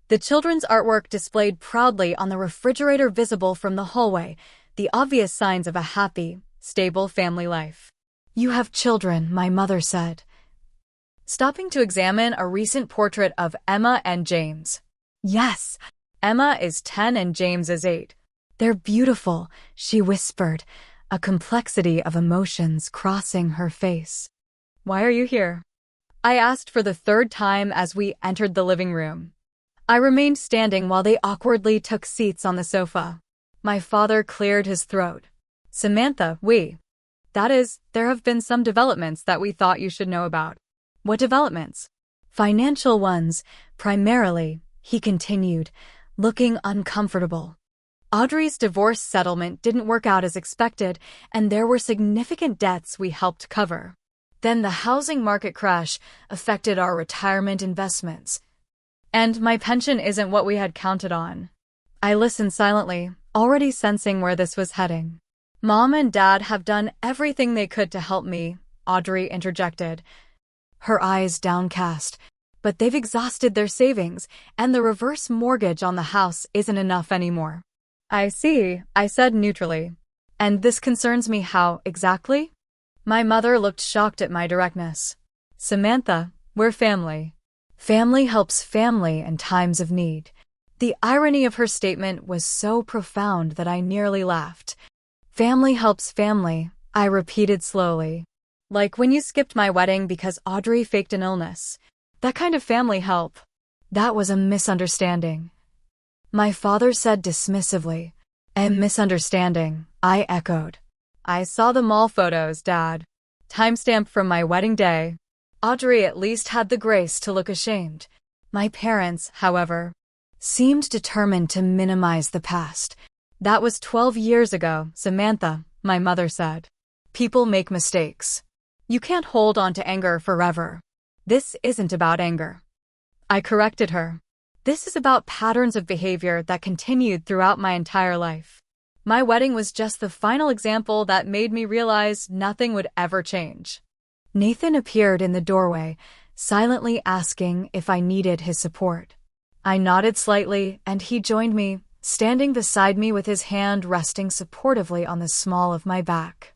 the children's artwork displayed proudly on the refrigerator visible from the hallway, the obvious signs of a happy, stable family life. You have children, my mother said, stopping to examine a recent portrait of Emma and James. Yes, Emma is 10 and James is 8. They're beautiful, she whispered, a complexity of emotions crossing her face. Why are you here? I asked for the third time as we entered the living room. I remained standing while they awkwardly took seats on the sofa. My father cleared his throat. Samantha, that is, there have been some developments that we thought you should know about. What developments? Financial ones, primarily, he continued, looking uncomfortable. Audrey's divorce settlement didn't work out as expected, and there were significant debts we helped cover. Then the housing market crash affected our retirement investments. And my pension isn't what we had counted on. I listened silently, already sensing where this was heading. Mom and Dad have done everything they could to help me, Audrey interjected, her eyes downcast. But they've exhausted their savings, and the reverse mortgage on the house isn't enough anymore. I see, I said neutrally. And this concerns me how, exactly? My mother looked shocked at my directness. Samantha, we're family. Family helps family in times of need. The irony of her statement was so profound that I nearly laughed. Family helps family, I repeated slowly. Like when you skipped my wedding because Audrey faked an illness. That kind of family help. That was a misunderstanding. My father said dismissively. A misunderstanding, I echoed. I saw the mall photos, Dad. Timestamp from my wedding day. Audrey at least had the grace to look ashamed. My parents, however, seemed determined to minimize the past. That was 12 years ago, Samantha, my mother said. People make mistakes. You can't hold on to anger forever. This isn't about anger. I corrected her. This is about patterns of behavior that continued throughout my entire life. My wedding was just the final example that made me realize nothing would ever change. Nathan appeared in the doorway, silently asking if I needed his support. I nodded slightly, and he joined me, standing beside me with his hand resting supportively on the small of my back.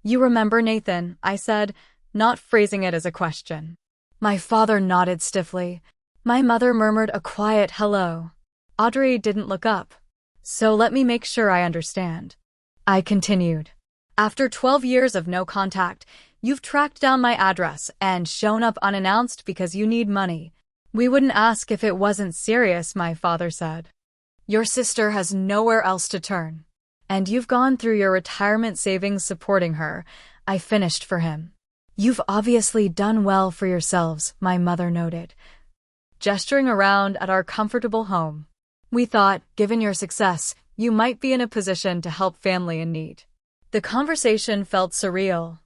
You remember Nathan, I said, not phrasing it as a question. My father nodded stiffly. My mother murmured a quiet hello. Audrey didn't look up. So let me make sure I understand. I continued. After 12 years of no contact, you've tracked down my address and shown up unannounced because you need money. We wouldn't ask if it wasn't serious, my father said. Your sister has nowhere else to turn. And you've gone through your retirement savings supporting her, I finished for him. You've obviously done well for yourselves, my mother noted, gesturing around at our comfortable home. We thought, given your success, you might be in a position to help family in need. The conversation felt surreal.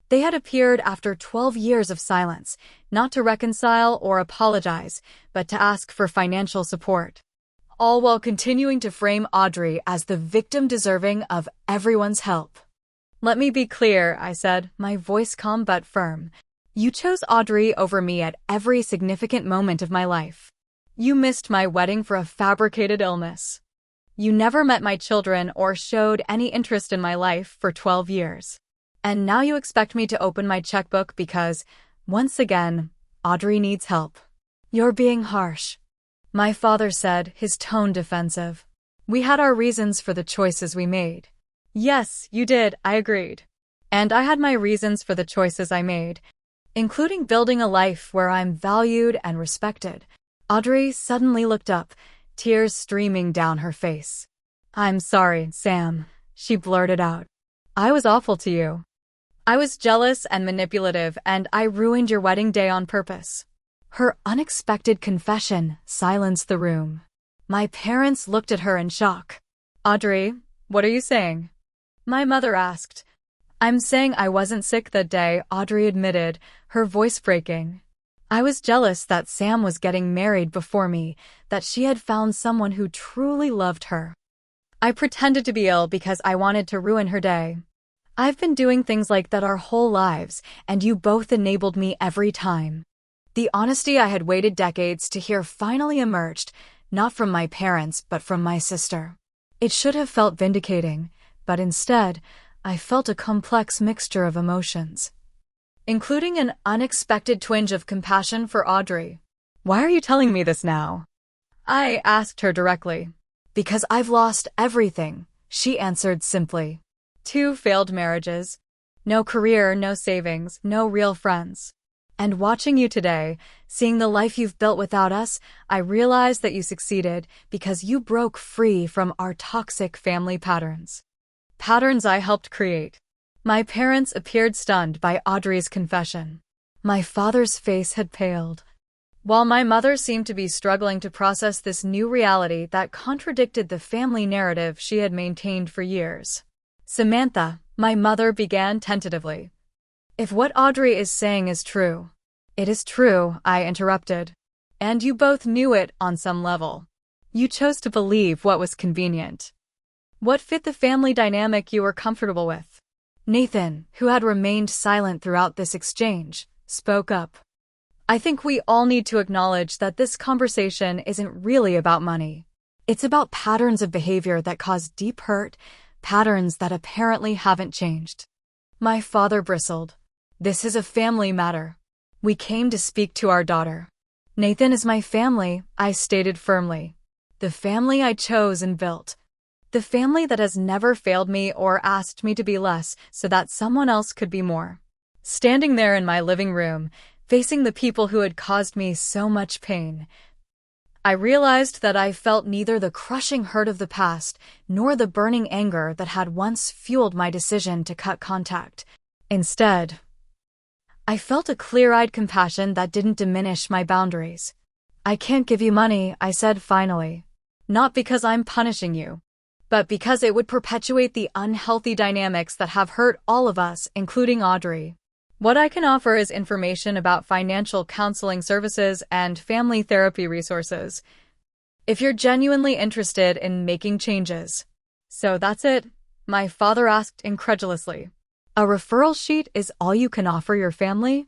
They had appeared after 12 years of silence, not to reconcile or apologize, but to ask for financial support. All while continuing to frame Audrey as the victim deserving of everyone's help. Let me be clear, I said, my voice calm but firm. You chose Audrey over me at every significant moment of my life. You missed my wedding for a fabricated illness. You never met my children or showed any interest in my life for 12 years. And now you expect me to open my checkbook because, once again, Audrey needs help. You're being harsh. My father said, his tone defensive. We had our reasons for the choices we made. Yes, you did, I agreed. And I had my reasons for the choices I made, including building a life where I'm valued and respected. Audrey suddenly looked up, tears streaming down her face. "I'm sorry, Sam," she blurted out. "I was awful to you. I was jealous and manipulative, and I ruined your wedding day on purpose." Her unexpected confession silenced the room. My parents looked at her in shock. "Audrey, what are you saying?" my mother asked. "I'm saying I wasn't sick that day," Audrey admitted, her voice breaking. "I was jealous that Sam was getting married before me, that she had found someone who truly loved her. I pretended to be ill because I wanted to ruin her day. I've been doing things like that our whole lives, and you both enabled me every time." The honesty I had waited decades to hear finally emerged, not from my parents but from my sister. It should have felt vindicating, but instead, I felt a complex mixture of emotions, including an unexpected twinge of compassion for Audrey. "Why are you telling me this now?" I asked her directly. "Because I've lost everything," she answered simply. 2 failed marriages, no career, no savings, no real friends. And watching you today, seeing the life you've built without us, I realized that you succeeded because you broke free from our toxic family patterns. Patterns I helped create. My parents appeared stunned by Audrey's confession. My father's face had paled, while my mother seemed to be struggling to process this new reality that contradicted the family narrative she had maintained for years. "Samantha," my mother began tentatively. "If what Audrey is saying is true—" "It is true," I interrupted. "And you both knew it on some level. You chose to believe what was convenient. What fit the family dynamic you were comfortable with." Nathan, who had remained silent throughout this exchange, spoke up. "I think we all need to acknowledge that this conversation isn't really about money. It's about patterns of behavior that cause deep hurt, patterns that apparently haven't changed." My father bristled. "This is a family matter. We came to speak to our daughter." "Nathan is my family," I stated firmly. "The family I chose and built. The family that has never failed me or asked me to be less so that someone else could be more." Standing there in my living room, facing the people who had caused me so much pain, I realized that I felt neither the crushing hurt of the past nor the burning anger that had once fueled my decision to cut contact. Instead, I felt a clear-eyed compassion that didn't diminish my boundaries. "I can't give you money," I said finally. "Not because I'm punishing you, but because it would perpetuate the unhealthy dynamics that have hurt all of us, including Audrey. What I can offer is information about financial counseling services and family therapy resources, if you're genuinely interested in making changes." "So that's it?" my father asked incredulously. "A referral sheet is all you can offer your family?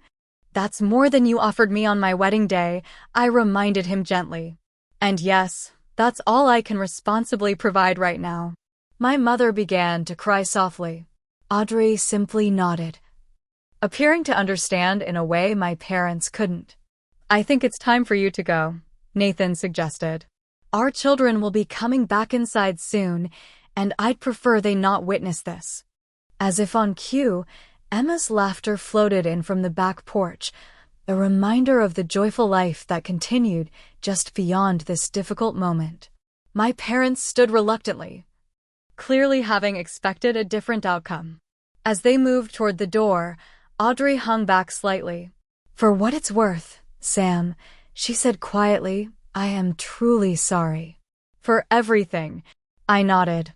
That's more than you offered me on my wedding day," I reminded him gently. "And yes, that's all I can responsibly provide right now." My mother began to cry softly. Audrey simply nodded, appearing to understand in a way my parents couldn't. "I think it's time for you to go," Nathan suggested. "Our children will be coming back inside soon, and I'd prefer they not witness this." As if on cue, Emma's laughter floated in from the back porch, a reminder of the joyful life that continued just beyond this difficult moment. My parents stood reluctantly, clearly having expected a different outcome. As they moved toward the door, Audrey hung back slightly. "For what it's worth, Sam," she said quietly, "I am truly sorry." "For everything," I nodded,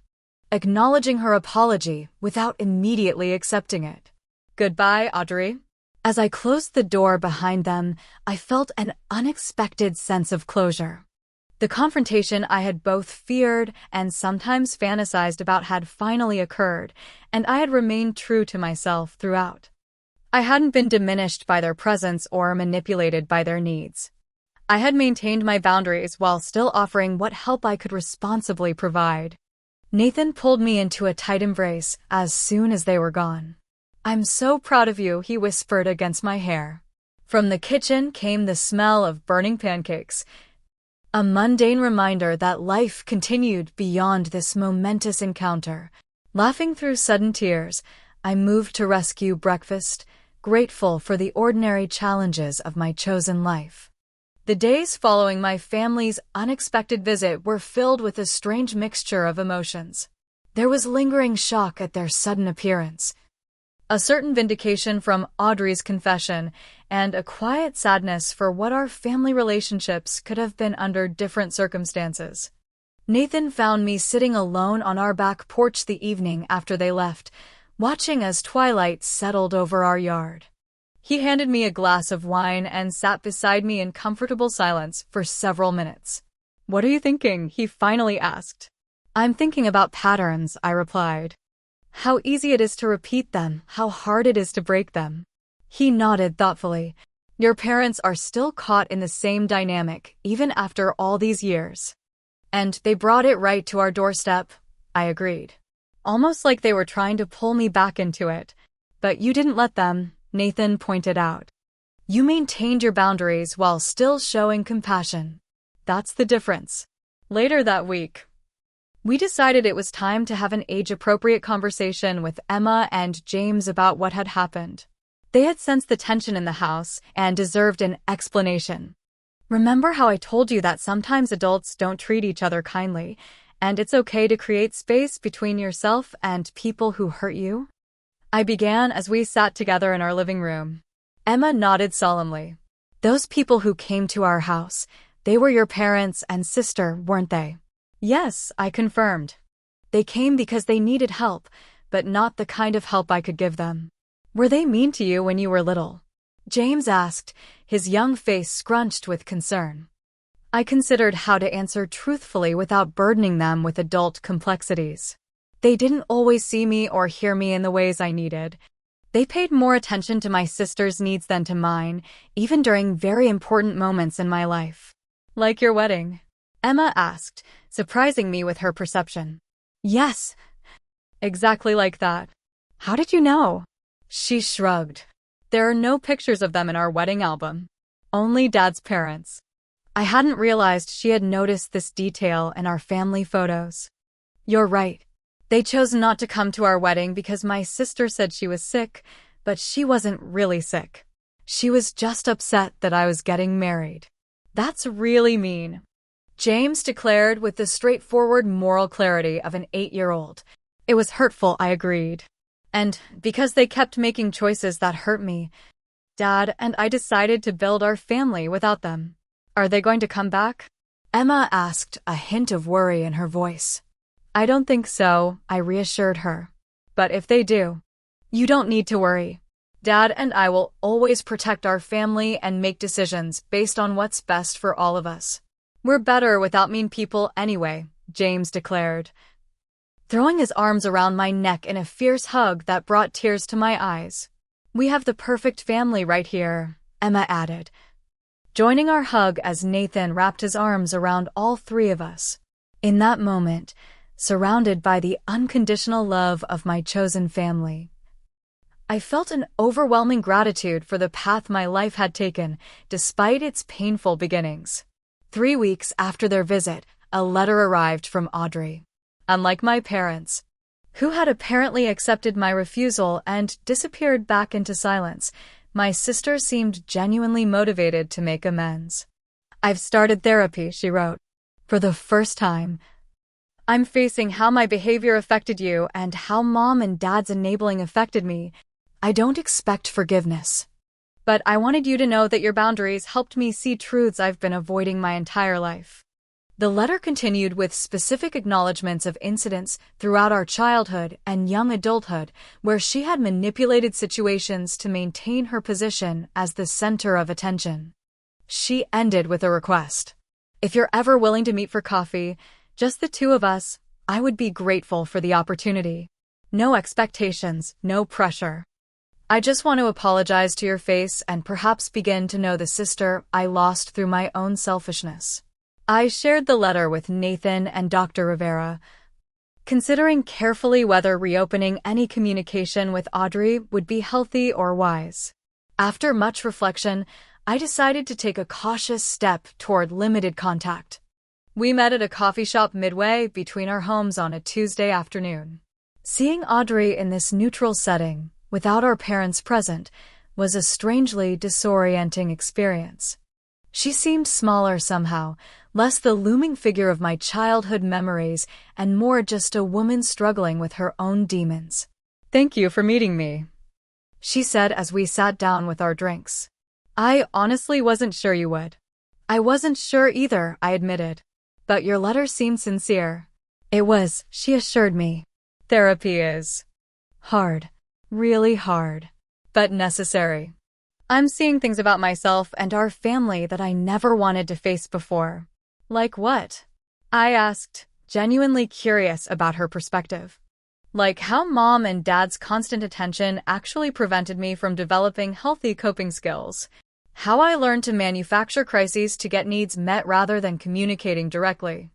acknowledging her apology without immediately accepting it. "Goodbye, Audrey." As I closed the door behind them, I felt an unexpected sense of closure. The confrontation I had both feared and sometimes fantasized about had finally occurred, and I had remained true to myself throughout. I hadn't been diminished by their presence or manipulated by their needs. I had maintained my boundaries while still offering what help I could responsibly provide. Nathan pulled me into a tight embrace as soon as they were gone. "I'm so proud of you," he whispered against my hair. From the kitchen came the smell of burning pancakes, a mundane reminder that life continued beyond this momentous encounter. Laughing through sudden tears, I moved to rescue breakfast, grateful for the ordinary challenges of my chosen life. The days following my family's unexpected visit were filled with a strange mixture of emotions. There was lingering shock at their sudden appearance, a certain vindication from Audrey's confession, and a quiet sadness for what our family relationships could have been under different circumstances. Nathan found me sitting alone on our back porch the evening after they left, watching as twilight settled over our yard. He handed me a glass of wine and sat beside me in comfortable silence for several minutes. "What are you thinking?" he finally asked. "I'm thinking about patterns," I replied. "How easy it is to repeat them, how hard it is to break them." He nodded thoughtfully. "Your parents are still caught in the same dynamic, even after all these years." "And they brought it right to our doorstep," I agreed. "Almost like they were trying to pull me back into it. But you didn't let them," Nathan pointed out. "You maintained your boundaries while still showing compassion. That's the difference." Later that week, we decided it was time to have an age-appropriate conversation with Emma and James about what had happened. They had sensed the tension in the house and deserved an explanation. "Remember how I told you that sometimes adults don't treat each other kindly, and it's okay to create space between yourself and people who hurt you?" I began as we sat together in our living room. Emma nodded solemnly. "Those people who came to our house, they were your parents and sister, weren't they?" "Yes," I confirmed. "They came because they needed help, but not the kind of help I could give them." "Were they mean to you when you were little?" James asked, his young face scrunched with concern. I considered how to answer truthfully without burdening them with adult complexities. "They didn't always see me or hear me in the ways I needed. They paid more attention to my sister's needs than to mine, even during very important moments in my life." "Like your wedding?" Emma asked, surprising me with her perception. "Yes, exactly like that." "How did you know?" She shrugged. "There are no pictures of them in our wedding album. Only Dad's parents." I hadn't realized she had noticed this detail in our family photos. "You're right. They chose not to come to our wedding because my sister said she was sick, but she wasn't really sick. She was just upset that I was getting married." "That's really mean," James declared with the straightforward moral clarity of an 8-year-old. "It was hurtful," I agreed. "And because they kept making choices that hurt me, Dad and I decided to build our family without them." "Are they going to come back?" Emma asked, a hint of worry in her voice. "I don't think so," I reassured her. "But if they do, you don't need to worry. Dad and I will always protect our family and make decisions based on what's best for all of us. We're better without mean people anyway," James declared, throwing his arms around my neck in a fierce hug that brought tears to my eyes. "We have the perfect family right here," Emma added, joining our hug as Nathan wrapped his arms around all three of us. In that moment, surrounded by the unconditional love of my chosen family, I felt an overwhelming gratitude for the path my life had taken, despite its painful beginnings. 3 weeks after their visit, a letter arrived from Audrey. Unlike my parents, who had apparently accepted my refusal and disappeared back into silence, my sister seemed genuinely motivated to make amends. "I've started therapy," she wrote. "For the first time, I'm facing how my behavior affected you and how Mom and Dad's enabling affected me. I don't expect forgiveness, but I wanted you to know that your boundaries helped me see truths I've been avoiding my entire life." The letter continued with specific acknowledgments of incidents throughout our childhood and young adulthood where she had manipulated situations to maintain her position as the center of attention. She ended with a request. "If you're ever willing to meet for coffee, just the two of us, I would be grateful for the opportunity. No expectations, no pressure. I just want to apologize to your face and perhaps begin to know the sister I lost through my own selfishness." I shared the letter with Nathan and Dr. Rivera, considering carefully whether reopening any communication with Audrey would be healthy or wise. After much reflection, I decided to take a cautious step toward limited contact. We met at a coffee shop midway between our homes on a Tuesday afternoon. Seeing Audrey in this neutral setting, without our parents present, was a strangely disorienting experience. She seemed smaller somehow, less the looming figure of my childhood memories and more just a woman struggling with her own demons. "Thank you for meeting me," she said as we sat down with our drinks. "I honestly wasn't sure you would." "I wasn't sure either," I admitted. "But your letter seemed sincere." "It was," she assured me. "Therapy is hard, really hard, but necessary. I'm seeing things about myself and our family that I never wanted to face before." "Like what?" I asked, genuinely curious about her perspective. "Like how mom and dad's constant attention actually prevented me from developing healthy coping skills. How I learned to manufacture crises to get needs met rather than communicating directly.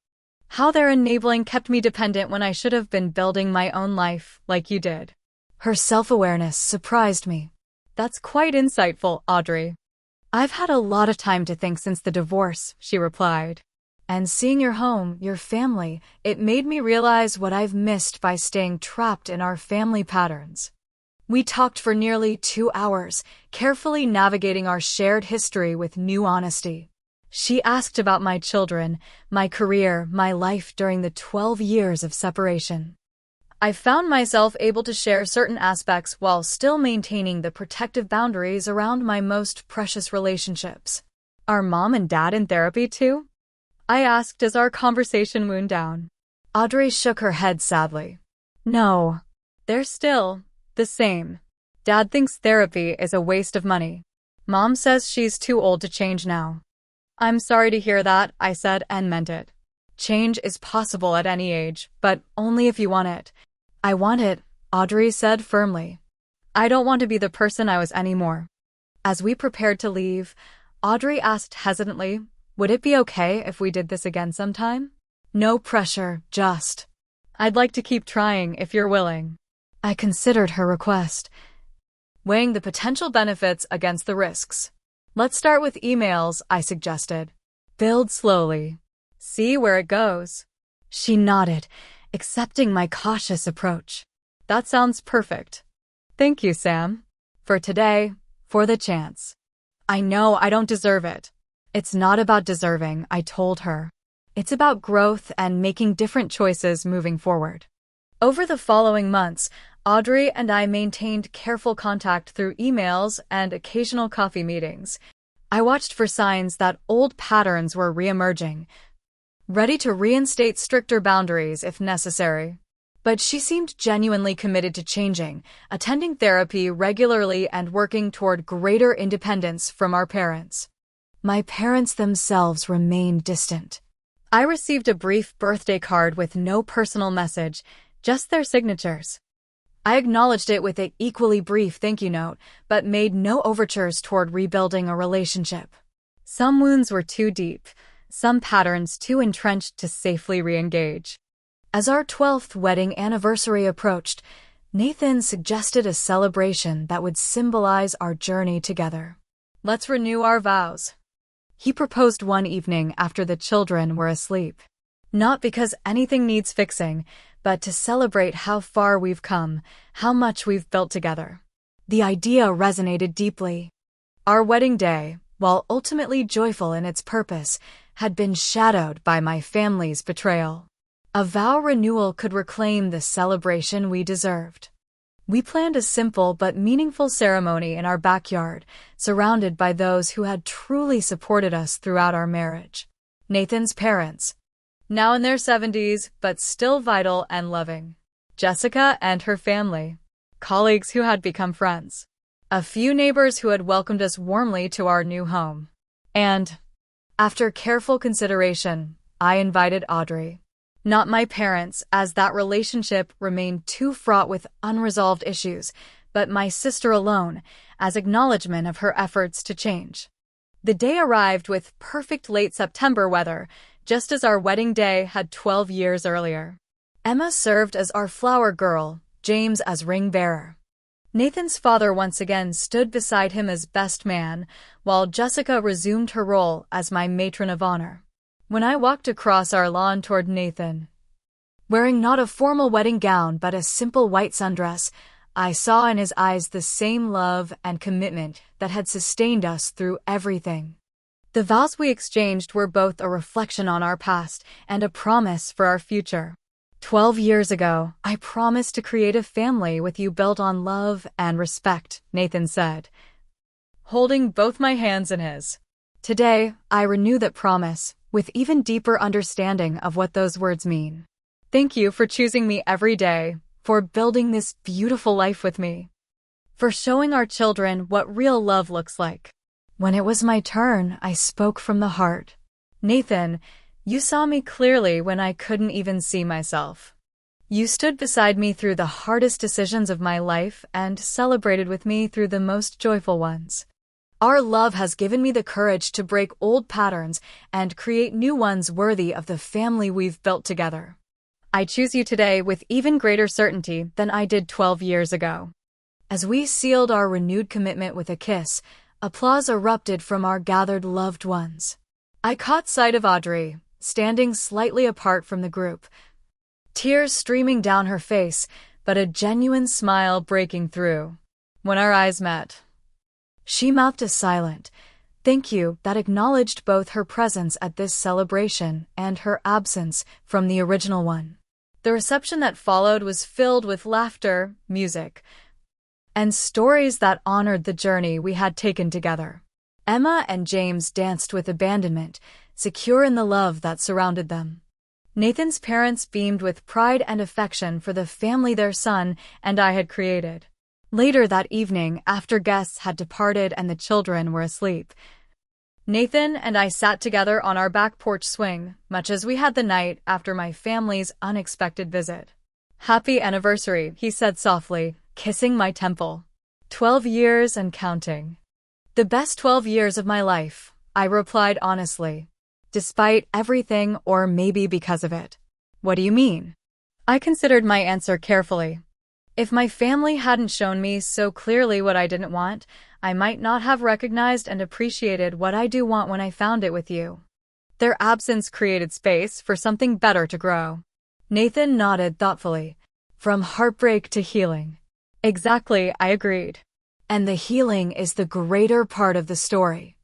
How their enabling kept me dependent when I should have been building my own life, like you did." Her self-awareness surprised me. "That's quite insightful, Audrey." "I've had a lot of time to think since the divorce," she replied. "And seeing your home, your family, it made me realize what I've missed by staying trapped in our family patterns." We talked for nearly 2 hours, carefully navigating our shared history with new honesty. She asked about my children, my career, my life during the 12 years of separation. I found myself able to share certain aspects while still maintaining the protective boundaries around my most precious relationships. "Are mom and dad in therapy too?" I asked as our conversation wound down. Audrey shook her head sadly. "No. They're still the same. Dad thinks therapy is a waste of money. Mom says she's too old to change now." "I'm sorry to hear that," I said, and meant it. "Change is possible at any age, but only if you want it." "I want it," Audrey said firmly. "I don't want to be the person I was anymore." As we prepared to leave, Audrey asked hesitantly, "Would it be okay if we did this again sometime?" "No pressure, just." "I'd like to keep trying if you're willing." I considered her request, weighing the potential benefits against the risks. "Let's start with emails," I suggested. "Build slowly. See where it goes." She nodded, accepting my cautious approach. "That sounds perfect. Thank you, Sam. For today, for the chance. I know I don't deserve it." "It's not about deserving," I told her. "It's about growth and making different choices moving forward." Over the following months, Audrey and I maintained careful contact through emails and occasional coffee meetings. I watched for signs that old patterns were reemerging, ready to reinstate stricter boundaries if necessary. But she seemed genuinely committed to changing, attending therapy regularly and working toward greater independence from our parents. My parents themselves remained distant. I received a brief birthday card with no personal message, just their signatures. I acknowledged it with an equally brief thank you note, but made no overtures toward rebuilding a relationship. Some wounds were too deep, some patterns too entrenched to safely re-engage. As our 12th wedding anniversary approached, Nathan suggested a celebration that would symbolize our journey together. "Let's renew our vows." He proposed one evening after the children were asleep. Not because anything needs fixing, but to celebrate how far we've come, how much we've built together. The idea resonated deeply. Our wedding day, while ultimately joyful in its purpose, had been shadowed by my family's betrayal. A vow renewal could reclaim the celebration we deserved. We planned a simple but meaningful ceremony in our backyard, surrounded by those who had truly supported us throughout our marriage. Nathan's parents, now in their 70s, but still vital and loving. Jessica and her family. Colleagues who had become friends. A few neighbors who had welcomed us warmly to our new home. And, after careful consideration, I invited Audrey. Not my parents, as that relationship remained too fraught with unresolved issues, but my sister alone, as acknowledgement of her efforts to change. The day arrived with perfect late September weather, just as our wedding day had 12 years earlier. Emma served as our flower girl, James as ring bearer. Nathan's father once again stood beside him as best man, while Jessica resumed her role as my matron of honor. When I walked across our lawn toward Nathan, wearing not a formal wedding gown but a simple white sundress, I saw in his eyes the same love and commitment that had sustained us through everything. The vows we exchanged were both a reflection on our past and a promise for our future. 12 years ago, I promised to create a family with you built on love and respect, Nathan said, holding both my hands in his. Today, I renew that promise, with even deeper understanding of what those words mean. Thank you for choosing me every day, for building this beautiful life with me, for showing our children what real love looks like. When it was my turn, I spoke from the heart. Nathan, you saw me clearly when I couldn't even see myself. You stood beside me through the hardest decisions of my life and celebrated with me through the most joyful ones. Our love has given me the courage to break old patterns and create new ones worthy of the family we've built together. I choose you today with even greater certainty than I did 12 years ago. As we sealed our renewed commitment with a kiss, applause erupted from our gathered loved ones. I caught sight of Audrey, standing slightly apart from the group, tears streaming down her face, but a genuine smile breaking through. When our eyes met, she mouthed a silent thank you that acknowledged both her presence at this celebration and her absence from the original one. The reception that followed was filled with laughter, music, and stories that honored the journey we had taken together. Emma and James danced with abandonment, secure in the love that surrounded them. Nathan's parents beamed with pride and affection for the family their son and I had created. Later that evening, after guests had departed and the children were asleep, Nathan and I sat together on our back porch swing, much as we had the night after my family's unexpected visit. Happy anniversary, he said softly, kissing my temple. 12 years and counting. The best 12 years of my life, I replied honestly. Despite everything, or maybe because of it. What do you mean? I considered my answer carefully. If my family hadn't shown me so clearly what I didn't want, I might not have recognized and appreciated what I do want when I found it with you. Their absence created space for something better to grow. Nathan nodded thoughtfully. From heartbreak to healing. Exactly, I agreed. And the healing is the greater part of the story.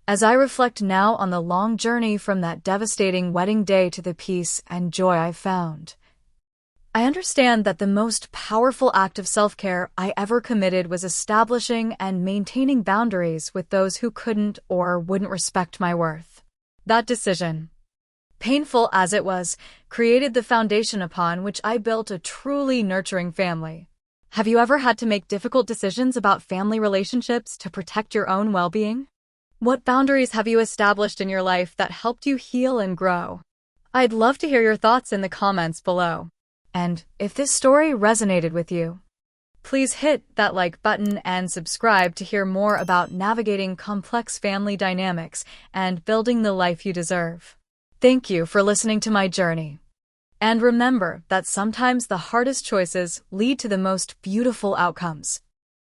As I reflect now on the long journey from that devastating wedding day to the peace and joy I found, I understand that the most powerful act of self-care I ever committed was establishing and maintaining boundaries with those who couldn't or wouldn't respect my worth. That decision, painful as it was, created the foundation upon which I built a truly nurturing family. Have you ever had to make difficult decisions about family relationships to protect your own well-being? What boundaries have you established in your life that helped you heal and grow? I'd love to hear your thoughts in the comments below. And if this story resonated with you, please hit that like button and subscribe to hear more about navigating complex family dynamics and building the life you deserve. Thank you for listening to my journey. And remember that sometimes the hardest choices lead to the most beautiful outcomes.